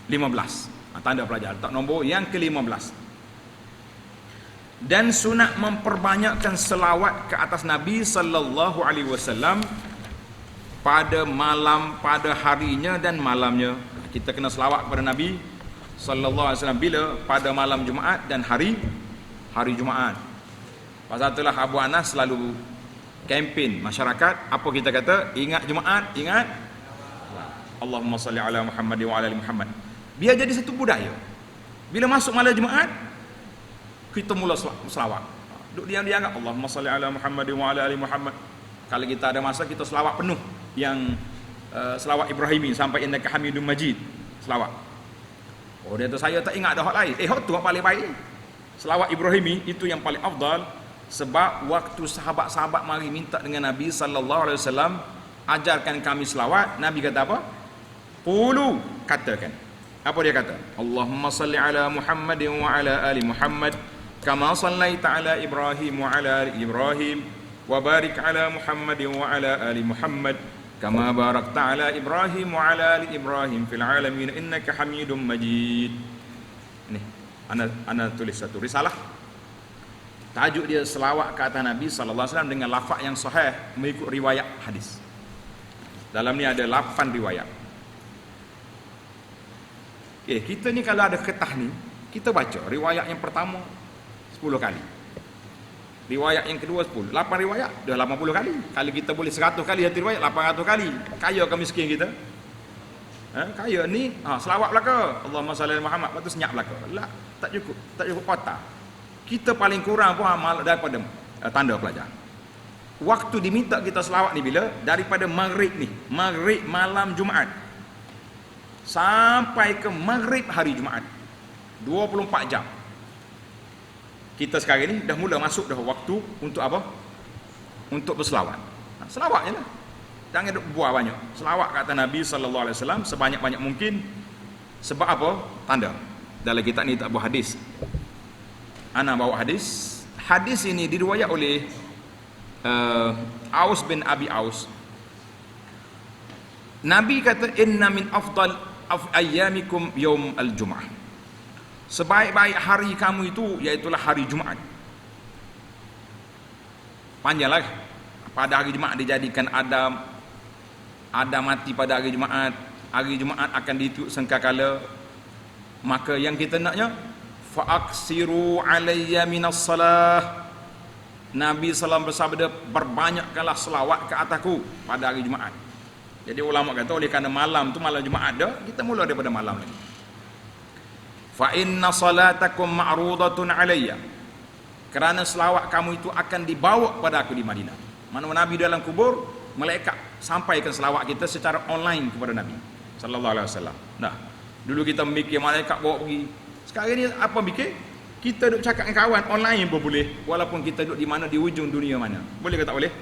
15. Tanda pelajar tak nombor yang ke-15. Dan sunat memperbanyakkan selawat ke atas Nabi sallallahu alaihi wasallam pada malam, pada harinya dan malamnya. Kita kena selawat kepada Nabi sallallahu alaihi wasallam bila? Pada malam Jumaat dan hari Jumaat. Pasal itulah Abu Anas selalu kempen masyarakat, apa kita kata? Ingat Jumaat, ingat Allahumma salli ala Muhammad wa ala ali Muhammad. Biar jadi satu budaya. Bila masuk malam Jumaat, kita mula selawat. Duk diam-diam agak Allahumma salli ala Muhammad wa ala ali Muhammad. Kalau kita ada masa kita selawat penuh yang selawat Ibrahimi sampai innaka Hamidum Majid. Selawat. Dia tu saya tak ingat dah hak lain. Hak tu yang paling baik. Selawat Ibrahimi itu yang paling afdal, sebab waktu sahabat-sahabat mari minta dengan Nabi sallallahu alaihi wasallam, ajarkan kami selawat, Nabi kata apa? Qulu, katakan. Apa dia kata? Allahumma salli ala Muhammad wa ala ali Muhammad kama sallaita ala Ibrahim wa ala ali Ibrahim wa barik ala Muhammad wa ala ali Muhammad kama barakta ala Ibrahim wa ala ali Ibrahim fil alamin innaka Hamidum Majid. Ni ana tulis satu risalah. Tajuk dia selawat ke atas Nabi sallallahu alaihi wasallam dengan lafaz yang sahih mengikut riwayat hadis. Dalam ni ada 8 riwayat. Kita ni kalau ada ketah ni, kita baca riwayat yang pertama 10 kali. Riwayat yang kedua 10. 8 riwayat dah 80 kali. Kalau kita boleh 100 kali satu riwayat, 800 kali. Kaya ke miskin kita? Kaya ni selawat belaka. Allahumma salli ala Muhammad, lepas tu senyap belaka. Tak cukup. Tak cukup kota. Kita paling kurang pun amal daripada tanda pelajar. Waktu diminta kita selawat ni bila? Daripada maghrib ni. Maghrib malam Jumaat. Sampai ke maghrib hari Jumaat. 24 jam. Kita sekarang ni dah mula masuk dah waktu untuk apa? Untuk berselawat. Selawat je lah. Jangan duk buat banyak. Selawat kata Nabi sallallahu alaihi wasallam sebanyak-banyak mungkin. Sebab apa? Tanda. Dalam kitab ni tak buat hadis. Ana bawa hadis. Hadis ini diriwayat oleh Aus bin Abi Aus. Nabi kata inna min afdal ayyamikum yaum al-jum'ah. Sebaik-baik hari kamu itu iaitulah hari Jumaat. Panjanglah. Pada hari Jumaat dijadikan Adam mati pada hari Jumaat. Hari Jumaat akan ditiup sangkakala. Maka yang kita naknya fa'aksiru alayya minas salah. Nabi SAW bersabda, berbanyakkanlah selawat ke atasku pada hari Jumaat. Jadi ulama kata oleh kerana malam tu malam Jumaat dah, kita mula daripada malam lagi. Fa inna salatakum ma'rudatun alayya. Kerana selawat kamu itu akan dibawa pada aku di Madinah. Mana Nabi dalam kubur, malaikat sampaikan selawat kita secara online kepada Nabi sallallahu alaihi wasallam. Nah, dulu kita mikir malaikat bawa pergi. Sekarang ni apa mikir? Kita duk cakap dengan kawan online pun boleh, walaupun kita duduk di mana, di ujung dunia mana. Boleh ke tak boleh?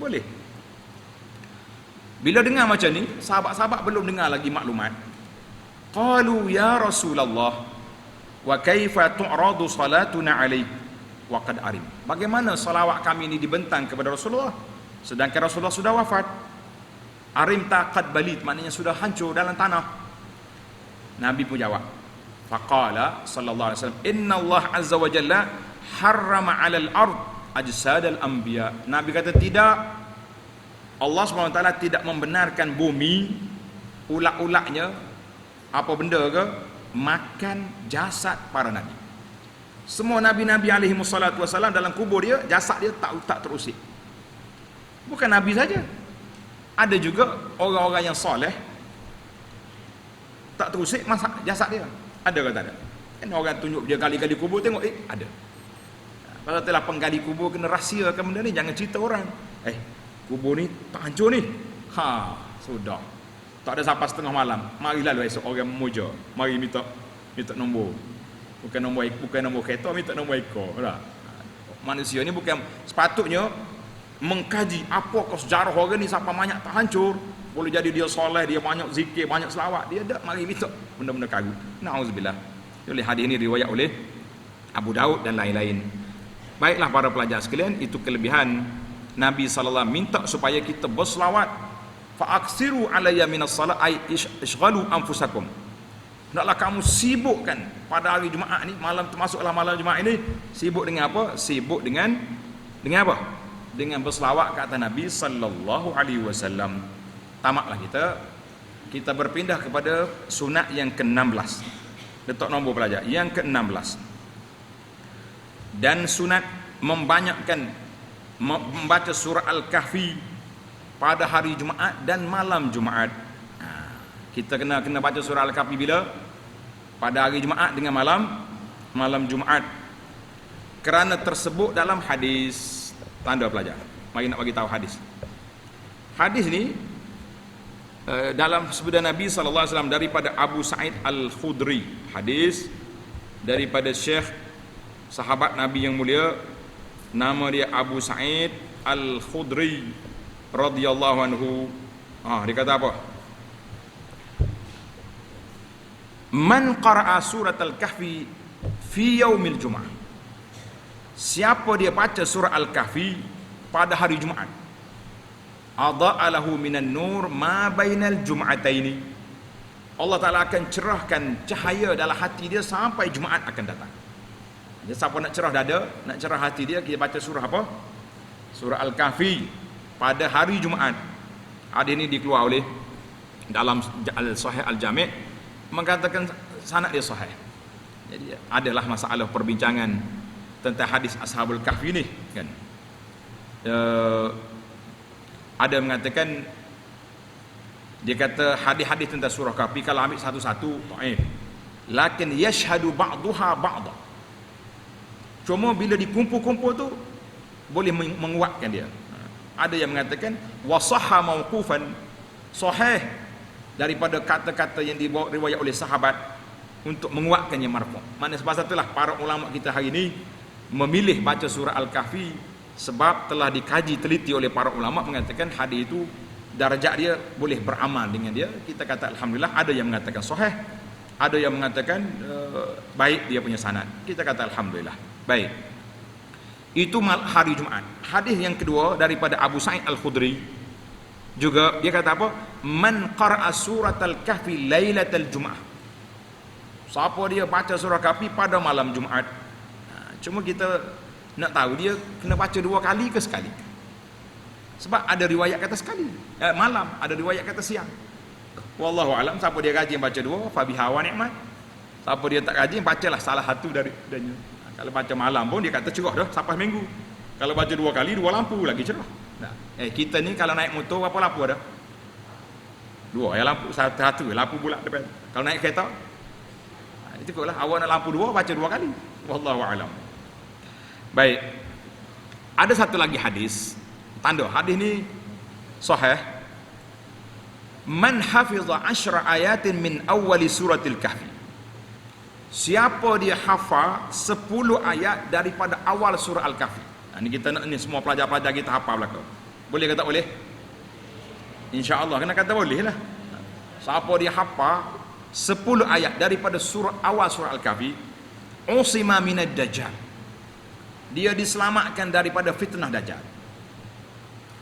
Boleh. Bila dengar macam ni, sahabat-sahabat belum dengar lagi maklumat. Qalu ya Rasulullah wa kaifa tu'radu salatuna alaik wa qad arim. Bagaimana salawat kami ini dibentang kepada Rasulullah sedangkan Rasulullah sudah wafat? Arim taqad balit, maknanya sudah hancur dalam tanah. Nabi pun jawab. Faqala sallallahu alaihi wasallam inna Allah azza wa jalla harrama 'alal ard ajsadal anbiya. Nabi kata tidak. Allah SWT tidak membenarkan bumi ulak-ulaknya apa benda ke makan jasad para nabi. Semua nabi-nabi alaihi wassalatu wassalam dalam kubur dia jasad dia tak terusik. Bukan nabi saja. Ada juga orang-orang yang soleh tak terusik masak jasad dia. Ada ke tak ada? Kan orang tunjuk dia gali-gali kubur tengok ada. Kalau telah penggali kubur kena rahsiakan benda ni, jangan cerita orang. Kubur ni tak hancur ni. Sudah. Tak ada sampai setengah malam. Marilah lu esok orang memuja. Mari minta nombor. Bukan nombor kereta, minta nombor ekor. Manusia ni bukan sepatutnya mengkaji apakah sejarah orang ni sampai banyak tak hancur. Boleh jadi dia soleh, dia banyak zikir, banyak selawat. Dia tak mari minta benda-benda kagu. Na'udzubillah. Oleh hadis ini riwayat oleh Abu Daud dan lain-lain. Baiklah para pelajar sekalian, itu kelebihan Nabi SAW minta supaya kita berselawat. Fa'aksiru alayya minas salat ay ishghalu anfusakum. Hendaklah kamu sibukkan pada hari Jumaat ni, malam termasuklah malam Jumaat ini, sibuk dengan apa? Sibuk dengan apa? Dengan berselawat ke atas Nabi sallallahu alaihi wasallam. Tamatlah kita berpindah kepada sunat yang ke-16. Letak nombor pelajar yang ke-16. Dan sunat membanyakkan membaca surah Al-Kahfi pada hari Jumaat dan malam Jumaat. Kita kena baca surah Al-Kahfi bila? Pada hari Jumaat dengan malam Jumaat. Kerana tersebut dalam hadis. Tanda pelajar. Mari nak bagi tahu hadis. Hadis ni dalam sabda Nabi sallallahu alaihi wasallam daripada Abu Sa'id Al-Khudri. Hadis daripada Syekh sahabat Nabi yang mulia, nama dia Abu Sa'id Al-Khudri radhiyallahu anhu. Dia kata apa? Man qara'a surat Al-Kahfi fi yaumil Jum'ah. Siapa dia baca surah Al-Kahfi pada hari Jumaat, adha'alahu minan nur ma bainal jum'ataini. Allah Ta'ala akan cerahkan cahaya dalam hati dia sampai Jumaat akan datang. Jadi siapa nak cerah dada, nak cerah hati dia, kita baca surah apa? Surah Al-Kahfi pada hari Jumaat. Hadis ini dikeluar oleh dalam Sahih Al-Jami' mengatakan sanad dia sahih. Jadi adalah masalah perbincangan tentang hadis Ashabul Kahfi ni kan. Ada mengatakan, dia kata hadis-hadis tentang surah Kahfi kalau ambil satu-satu dhaif, lakin yashhadu ba'daha ba'da. Cuma bila dikumpul-kumpul tu boleh menguatkan dia. Ada yang mengatakan wasahha mauqufan, sahih daripada kata-kata yang dibawa riwayat oleh sahabat untuk menguatkan yang marfu'. Maknanya sebab itulah para ulama kita hari ini memilih baca surah Al-Kahfi, sebab telah dikaji teliti oleh para ulama mengatakan hadis itu darjat dia boleh beramal dengan dia. Kita kata alhamdulillah. Ada yang mengatakan sahih, ada yang mengatakan baik dia punya sanad. Kita kata alhamdulillah. Baik. Itu hari Jumaat. Hadis yang kedua daripada Abu Sa'id Al-Khudri juga, dia kata apa? Man qara'a surat Al-Kahfi lailatal Jumaah. Siapa dia baca surah Kahfi pada malam Jumaat. Cuma kita nak tahu dia kena baca 2 kali ke sekali. Sebab ada riwayat kata sekali malam, ada riwayat kata siang. Wallahu alam, siapa dia kaji baca 2, fa biha wa ni'mat. Siapa dia tak kaji, bacalah salah satu daripadanya. Kalau baca malam pun dia kata cerah dah sampai minggu. Kalau baca 2 kali, 2 lampu lagi cerah. Nah, kita ni kalau naik motor berapa lampu ada? 2 ya, lampu satu lampu bulat depan. Kalau naik kereta, itu lah, awak nak lampu 2 baca 2 kali. Wallahu alam. Baik. Ada satu lagi hadis, tanda hadis ni sahih. Man hafiza 10 ayatin min awwali suratil Kahfi. Siapa dia hafal 10 ayat daripada awal surah Al-Kahfi. Ini kita nak, ni semua pelajar-pelajar kita hafal belaka. Boleh ke tak boleh? InsyaAllah kena kata boleh lah. Siapa dia hafal 10 ayat daripada surah awal surah Al-Kahfi, usima minad dajjal, dia diselamatkan daripada fitnah dajjal.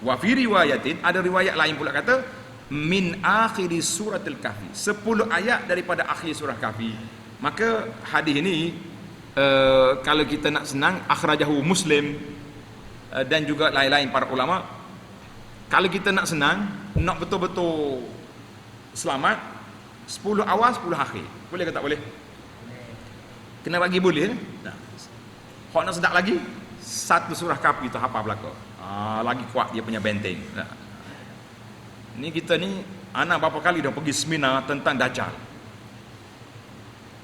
Wa fi riwayatin, ada riwayat lain pula kata min akhiri suratil Kahfi, 10 ayat daripada akhir surah Kahfi. Maka hadis ini kalau kita nak senang, akhrajahu Muslim dan juga lain-lain para ulama. Kalau kita nak senang, nak betul-betul selamat, 10 awal 10 akhir. Boleh ke tak boleh? Kena bagi boleh. Nah, hak nak sedap lagi, satu surah Kahfi tu hafal belaka. Lagi kuat dia punya benteng. Nah, ni kita ni, anak berapa kali dah pergi seminar tentang Dajjal.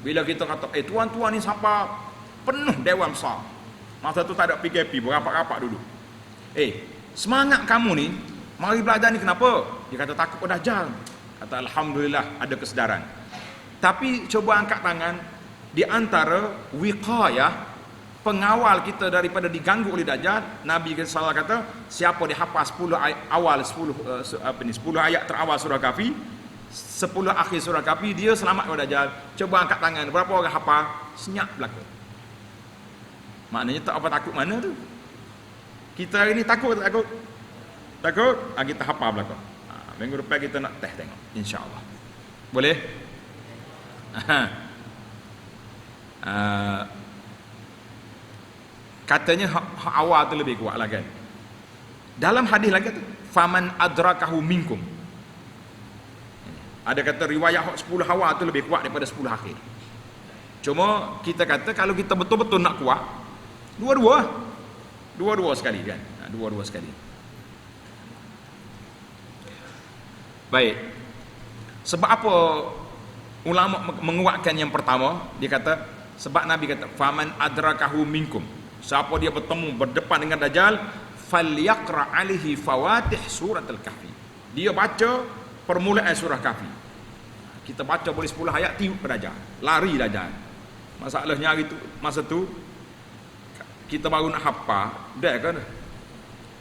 Bila kita kata, tuan-tuan ni sampai penuh dewan besar. Masa tu tak ada PKP, berapak-rapak dulu. Semangat kamu ni, mari belajar ni kenapa? Dia kata takut pada Dajjal. Kata alhamdulillah ada kesedaran. Tapi coba angkat tangan, di antara wiqayah, pengawal kita daripada diganggu oleh Dajjal, Nabi SAW kata, siapa dia hafal 10 ayat awal 10 ayat terawal surah Kahfi, 10 akhir surah Kahfi, dia selamat daripada Dajjal. Coba angkat tangan, berapa orang hafal? Senyap belaka. Maknanya tak apa takut mana tu. Kita hari ni takut tak takut? Takut? Kita hafal belaka. Minggu depan kita nak test tengok, insya-Allah. Boleh? Katanya hak awal tu lebih kuat lah kan. Dalam hadis lagi tu, faman adrakahu minkum. Ada kata riwayat hak 10 awal tu lebih kuat daripada 10 akhir. Cuma kita kata kalau kita betul-betul nak kuat, dua-dua sekali kan. Dua-dua sekali. Baik. Sebab apa ulama menguatkan yang pertama? Dia kata sebab Nabi kata faman adrakahu minkum. Siapa dia bertemu berdepan dengan Dajjal, falyaqra alaihi fawatih surat Al-Kahfi. Dia baca permulaan surah Kahfi. Kita baca boleh 10 ayat, tiup Dajjal, lari Dajjal. Masalahnya hari tu, masa tu kita baru nak hafal dah kan,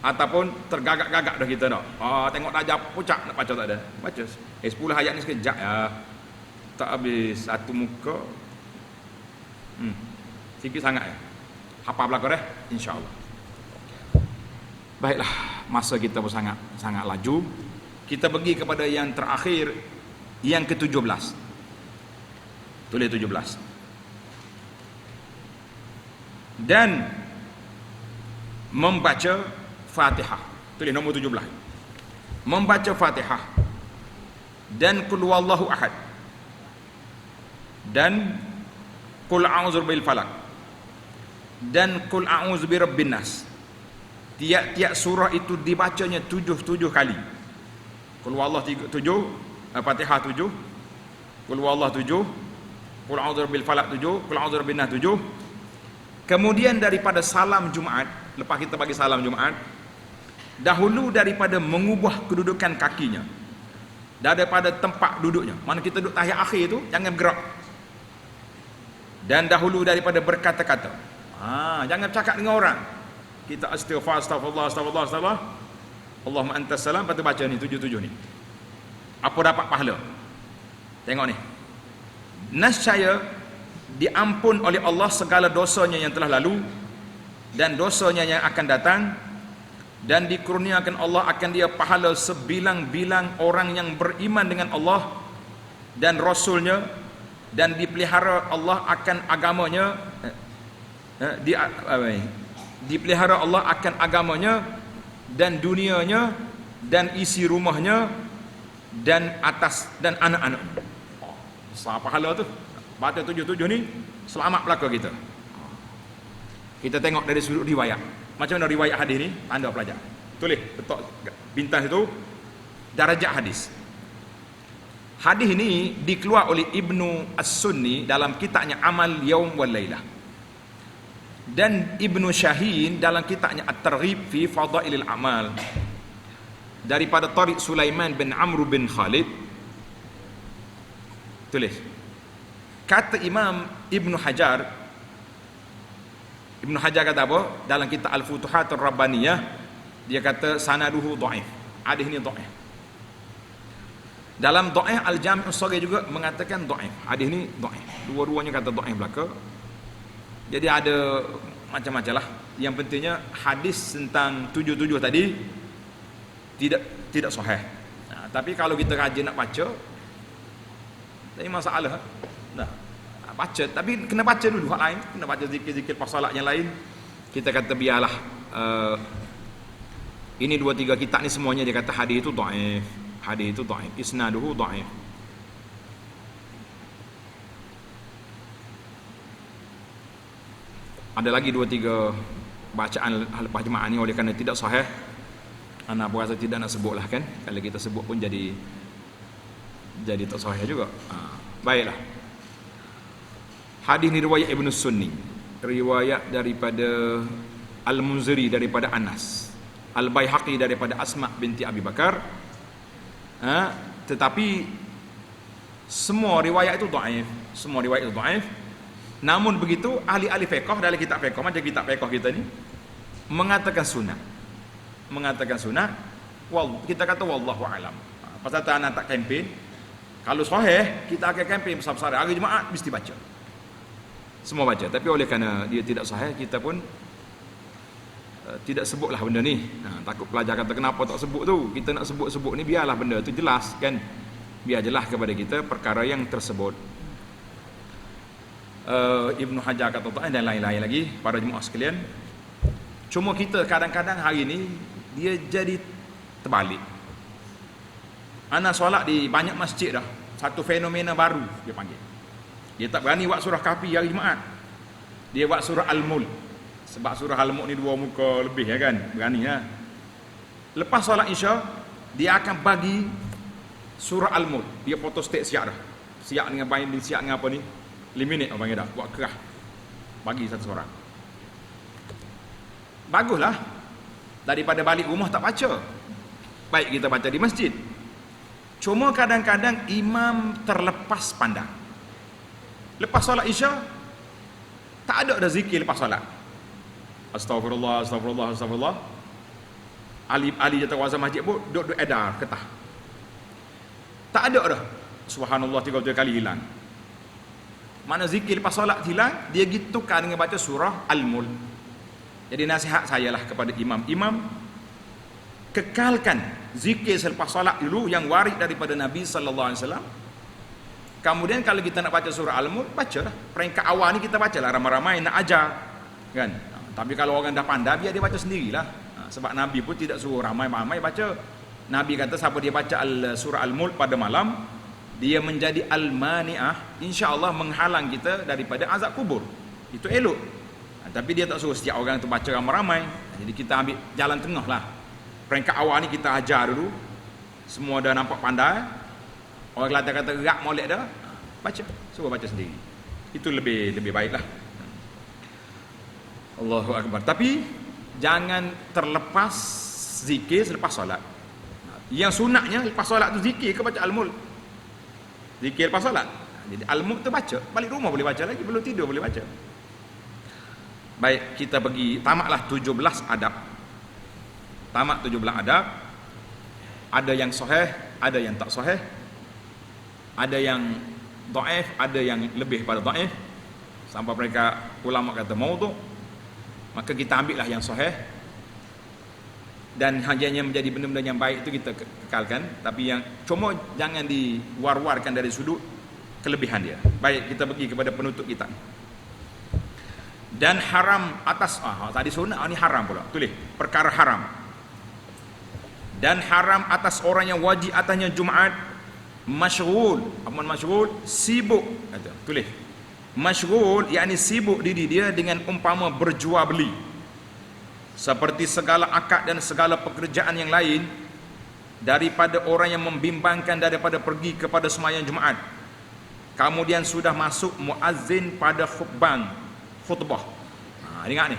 ataupun tergagak-gagak dah kita dah. Tengok Dajjal pucak nak baca tak ada. Baca 10 ayat ni sekejap ya. Tak habis satu muka. Sikit sangat ya. Hafal belaka dah, insya-Allah. Baiklah, masa kita pun sangat laju. Kita pergi kepada yang terakhir, yang ke-17. Tulis 17. Dan membaca Fatihah. Tulis nombor 17. Membaca Fatihah dan qul huwallahu ahad dan qul a'udzu birabbil falaq dan qul a'udzu birabbin nas. Tiap-tiap surah itu dibacanya 7 kali. Qul huwallahu 7, Fatihah 7, qul huwallahu 7, qul a'udzu birabbil falaq 7, qul a'udzu birabbin nas 7. Kemudian daripada salam Jumaat, lepas kita bagi salam Jumaat, dahulu daripada mengubah kedudukan kakinya daripada tempat duduknya, mana kita duduk tahiyat akhir tu, jangan bergerak. Dan dahulu daripada berkata-kata, jangan cakap dengan orang. Kita astagfirullah, Allahumma antas salam, lepas tu baca ni 7 ni. Apa dapat pahala? Tengok ni. Nescaya diampun oleh Allah segala dosanya yang telah lalu dan dosanya yang akan datang, dan dikurniakan Allah akan dia pahala sebilang-bilang orang yang beriman dengan Allah dan Rasulnya, dan dipelihara Allah akan agamanya, dipelihara Allah akan agamanya dan dunianya dan isi rumahnya dan atas dan anak-anaknya. Besar pahala tu. Baca 7 ni, selamat belaka kita. Kita tengok dari sudut riwayat. Macam mana riwayat hadis ni? Anda pelajar. Tulis letak bintang itu darajat hadis. Hadis ini dikeluar oleh Ibnu As-Sunni dalam kitabnya Amal Yaum wal Lailah, dan Ibnu Syahin dalam kitabnya At-Targhib fi Fadailil Amal daripada Tariq Sulaiman bin Amr bin Khalid. Tulis. Kata Imam Ibnu Hajar kata apa? Dalam kitab Al-Futuhatur Rabbaniyah, dia kata sanaduhu dhaif. Hadis ni dhaif. Dalam dhaif Al-Jami' As-Shaghir juga mengatakan dhaif. Hadis ni dhaif. Dua-duanya kata dhaif belaka. Jadi ada macam-macam lah. Yang pentingnya hadis tentang 7 tadi tidak sahih. Tapi kalau kita rajin nak baca, tak ada masalah. Baca, tapi kena baca dulu hak lain, kena baca zikir-zikir pasalat yang lain. Kita kata biarlah ini 2-3 kitab ni semuanya dia kata hadis itu dhaif, isnaduhu dhaif. Ada lagi 2-3 bacaan lepas jemaah ni oleh kerana tidak sahih, ana berasa tidak nak sebutlah kan. Kalau kita sebut pun jadi tak sahih juga. Baiklah. Hadis ni riwayat Ibnu Sunni, riwayat daripada Al-Munziri daripada Anas, Al-Baihaqi daripada Asma binti Abi Bakar. Tetapi semua riwayat itu dhaif. Namun begitu ahli-ahli fiqh dalam kitab fiqh macam kitab fiqh kita ni mengatakan sunat. Kita kata wallahu alam. Pasal tak nak kempen. Kalau sahih kita akan kempen besar-besar. Hari Jumaat mesti baca. Semua baca. Tapi oleh kerana dia tidak sahih, kita pun tidak sebutlah benda ni. Takut pelajar kata kenapa tak sebut tu. Kita nak sebut ni biarlah benda tu jelas kan. Biar jelas kepada kita perkara yang tersebut. Ibnu Hajar kata dan lain-lain lagi para jemaah sekalian. Cuma kita kadang-kadang hari ni dia jadi terbalik. Ana solat di banyak masjid dah. Satu fenomena baru dia panggil. Dia tak berani buat surah Kahfi hari Jumaat. Dia buat surah Al-Mulk. Sebab surah Al-Mulk ni 2 muka lebih ya kan. Berani ya. Lepas solat Isya, dia akan bagi surah Al-Mulk. Dia photostat siap dah. Siap dengan binding, siap dengan apa ni? 5 minit orang panggil dah. Buat kerah. Bagi satu surah. Baguslah. Daripada balik rumah tak baca. Baik kita baca di masjid. Cuma kadang-kadang imam terlepas pandang. Lepas solat Isya tak ada zikir lepas solat. Astagfirullah. Ali jatuh kuasa masjid pun duduk edar ketah. Tak ada dah. Subhanallah 3 kali hilang. Mana zikir lepas solat hilang, dia gitukan dengan baca surah Al-Mulk. Jadi nasihat saya lah kepada imam, kekalkan zikir selepas solat dulu yang warid daripada Nabi sallallahu alaihi wasallam. Kemudian kalau kita nak baca surah Al-Mulk, bacalah. Peringkat awal ni kita bacalah ramai-ramai nak ajar. Kan? Tapi kalau orang dah pandai, biar dia baca sendirilah. Sebab Nabi pun tidak suruh ramai-ramai baca. Nabi kata siapa dia baca surah Al-Mulk pada malam, dia menjadi al-mani'ah, insya-Allah menghalang kita daripada azab kubur. Itu elok. Tapi dia tak suruh setiap orang tu baca ramai-ramai. Jadi kita ambil jalan tengah lah. Peringkat awal ni kita ajar dulu. Semua dah nampak pandai. Orang Kelantan kata gerak molek dah, baca, suruh baca sendiri. Itu lebih baiklah. Allahu Akbar. Tapi jangan terlepas zikir selepas solat. Yang sunatnya lepas solat tu zikir ke baca al-mulk. Zikir lepas solat. Jadi al-mulk tu baca, balik rumah boleh baca lagi, belum tidur boleh baca. Baik, kita pergi tamatlah 17 adab. Tamat 17 adab. Ada yang sahih, ada yang tak sahih. Ada yang dhaif, ada yang lebih pada dhaif. Sampai mereka ulama kata maudhu'. Maka kita ambillah yang sahih. Dan hanya menjadi benda-benda yang baik itu kita kekalkan. Tapi yang cuma jangan diwar-warkan dari sudut kelebihan dia. Baik, kita pergi kepada penutup kita. Dan haram atas tadi sunat, ni haram pula. Tulis perkara haram. Dan haram atas orang yang wajib atasnya Jumaat masyghul. Apa masyghul? Sibuk. Kata. Tulis. Masyghul yakni sibuk diri dia dengan umpama berjual beli. Seperti segala akad dan segala pekerjaan yang lain daripada orang yang membimbangkan daripada pergi kepada sembahyang Jumaat. Kemudian sudah masuk muazzin pada khutbah. Ingat ni.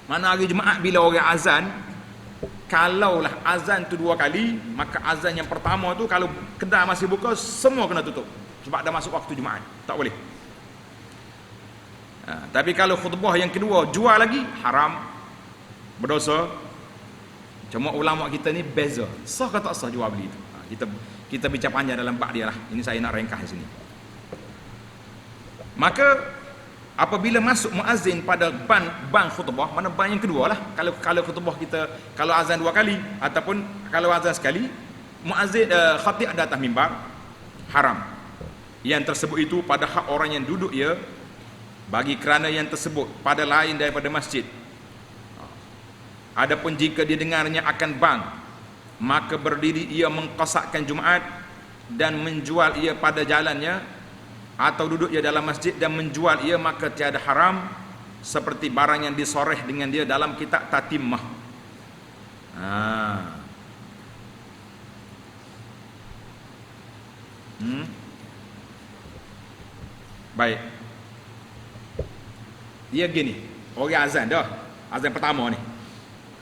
Mana hari Jumaat bila orang azan, kalaulah azan tu 2 kali, maka azan yang pertama tu kalau kedai masih buka, semua kena tutup. Sebab dah masuk waktu Jumaat. Tak boleh. Tapi kalau khutbah yang kedua jual lagi, haram, berdosa. Cuma ulama kita ni beza. Sah ke tak sah jual beli tu? Kita bincang panjang dalam bab dia lah. Ini saya nak ringkas di sini. Maka apabila masuk muazzin pada ban khutbah, mana ban yang kedua lah. Kalau khutbah kita, kalau azan 2 kali ataupun kalau azan sekali, muazzin khatib ada atas mimbar, haram. Yang tersebut itu pada hak orang yang duduk ya, bagi kerana yang tersebut pada lain daripada masjid. Adapun jika dia dengarnya akan bang, maka berdiri ia mengqasakkan Jumaat dan menjual ia pada jalannya, atau duduk ia dalam masjid dan menjual ia, maka tiada haram seperti barang yang disoreh dengan dia dalam kitab Tatimmah. Baik. Dia gini, orang azan dah, azan pertama ni.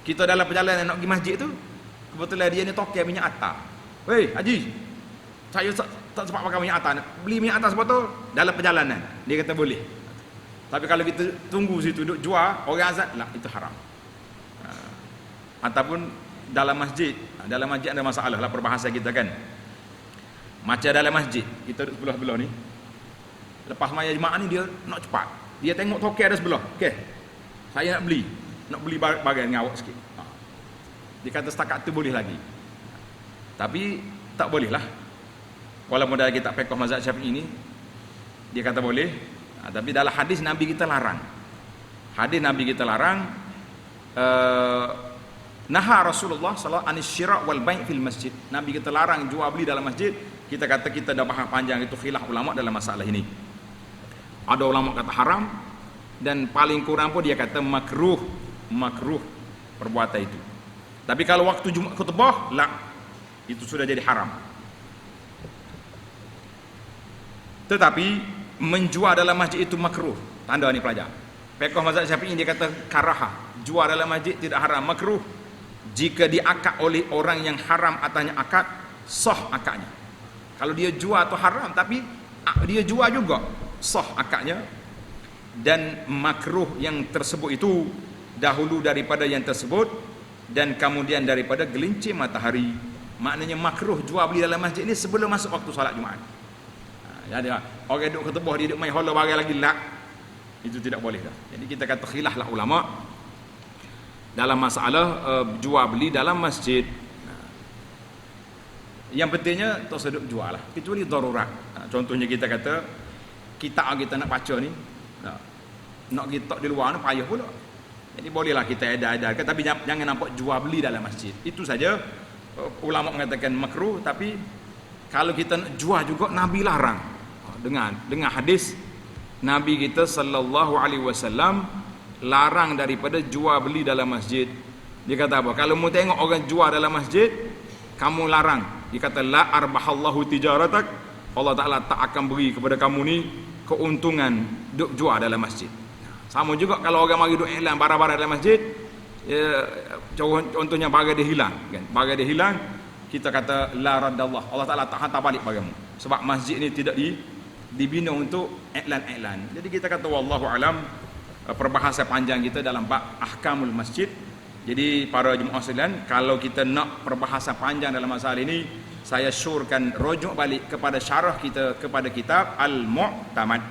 Kita dalam perjalanan nak pergi masjid tu, kebetulan dia ni tokek minyak atar. Weh, Haji, saya tak sempat pakai minyak atar. Beli minyak atar sebotol dalam perjalanan. Dia kata boleh. Tapi kalau kita tunggu situ duduk jual, orang azan lah, itu haram. Ataupun dalam masjid. Dalam masjid ada masalah lah perbahasan kita kan. Macam dalam masjid, kita duduk sebelah-sebelah ni. Lepas maya jemaah ni dia nak cepat. Dia tengok tokek ada sebelah. Okey. Saya nak beli barang dengan awak sikit. Dia kata setakat tu boleh lagi. Tapi tak boleh lah. Walaupun dalam kitab fiqh mazhab Syafi'i ini dia kata boleh, tapi dalam hadis Nabi kita larang. Hadis Nabi kita larang, naha Rasulullah sallallahu alaihi wasallam wal bai' fil masjid. Nabi kita larang jual beli dalam masjid. Kita kata kita dah bahas panjang itu khilaf ulama dalam masalah ini. Ada ulama kata haram dan paling kurang pun dia kata makruh perbuatan itu. Tapi kalau waktu Jumaat khutbah, la, itu sudah jadi haram. Tetapi menjual dalam masjid itu makruh. Tanda ni pelajar. Fiqh mazhab Syafi'i dia kata karahah. Jual dalam masjid tidak haram, makruh. Jika diakad oleh orang yang haram atasnya akad, sah akadnya. Kalau dia jual atau haram tapi dia jual juga, sah akadnya. Dan makruh yang tersebut itu dahulu daripada yang tersebut dan kemudian daripada gelincir matahari. Maknanya makruh jual beli dalam masjid ini sebelum masuk waktu solat Jumaat. Jadi orang duduk khutbah dia duduk main hola barang lagi lah, itu tidak boleh dah. Jadi kita kata khilaf lah ulama dalam masalah jual beli dalam masjid. Yang pentingnya tak sedut jual lah, kecuali darurat. Contohnya kita kata kitab kita nak baca ni, nak kita di luar ni payah pula. Jadi bolehlah kita edar-edarkan, tapi jangan nampak jual beli dalam masjid. Itu saja ulama mengatakan makruh. Tapi kalau kita nak jual juga, Nabi larang. Dengan hadis Nabi kita sallallahu alaihi wasallam larang daripada jual beli dalam masjid. Dia kata apa? Kalau mu tengok orang jual dalam masjid, kamu larang. Dia kata la arbahallahu tijaratak. Allah Taala tak akan beri kepada kamu ni keuntungan duk jual dalam masjid. Sama juga kalau orang mari duk iklan barang-barang dalam masjid, contohnya barang dia hilang kan. Barang dia hilang, kita kata la raddallah. Allah Taala tak hantar balik barangmu. Sebab masjid ni tidak dibina untuk iklan-iklan. Jadi kita kata wallahu alam, perbahasan panjang kita dalam bab ahkamul masjid. Jadi para jemaah sekalian, kalau kita nak perbahasan panjang dalam masalah ini, saya syurkan rujuk balik kepada syarah kita kepada kitab Al-Mu'tamad.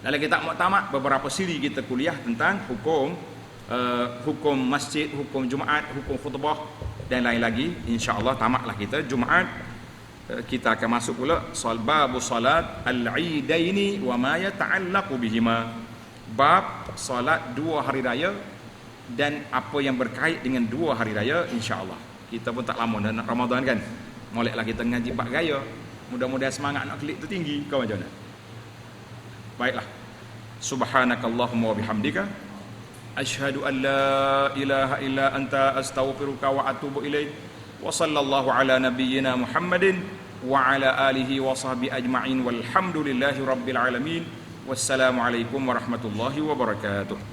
Dalam kitab Mu'tamad beberapa siri kita kuliah tentang hukum masjid, hukum Jumaat, hukum khutbah dan lain lagi. Insya-Allah tamatlah kita Jumaat. Kita akan masuk pula babu salat al-Eidaini wa ma yata'allaqu bihima. Bab salat dua hari raya dan apa yang berkait dengan dua hari raya, insya-Allah. Kita pun tak lama dah nak Ramadan kan. Moleklah kita ngaji bab raya. Mudah-mudahan semangat nak klik tu tinggi. Kau macam mana? Baiklah. Subhanakallahumma wa bihamdika asyhadu an la ilaha illa anta astaghfiruka wa atubu ilaik. Wa sallallahu ala nabiyyina Muhammadin wa ala alihi wa sahbihi ajma'in walhamdulillahi rabbil alamin. Wassalamualaikum warahmatullahi wabarakatuh.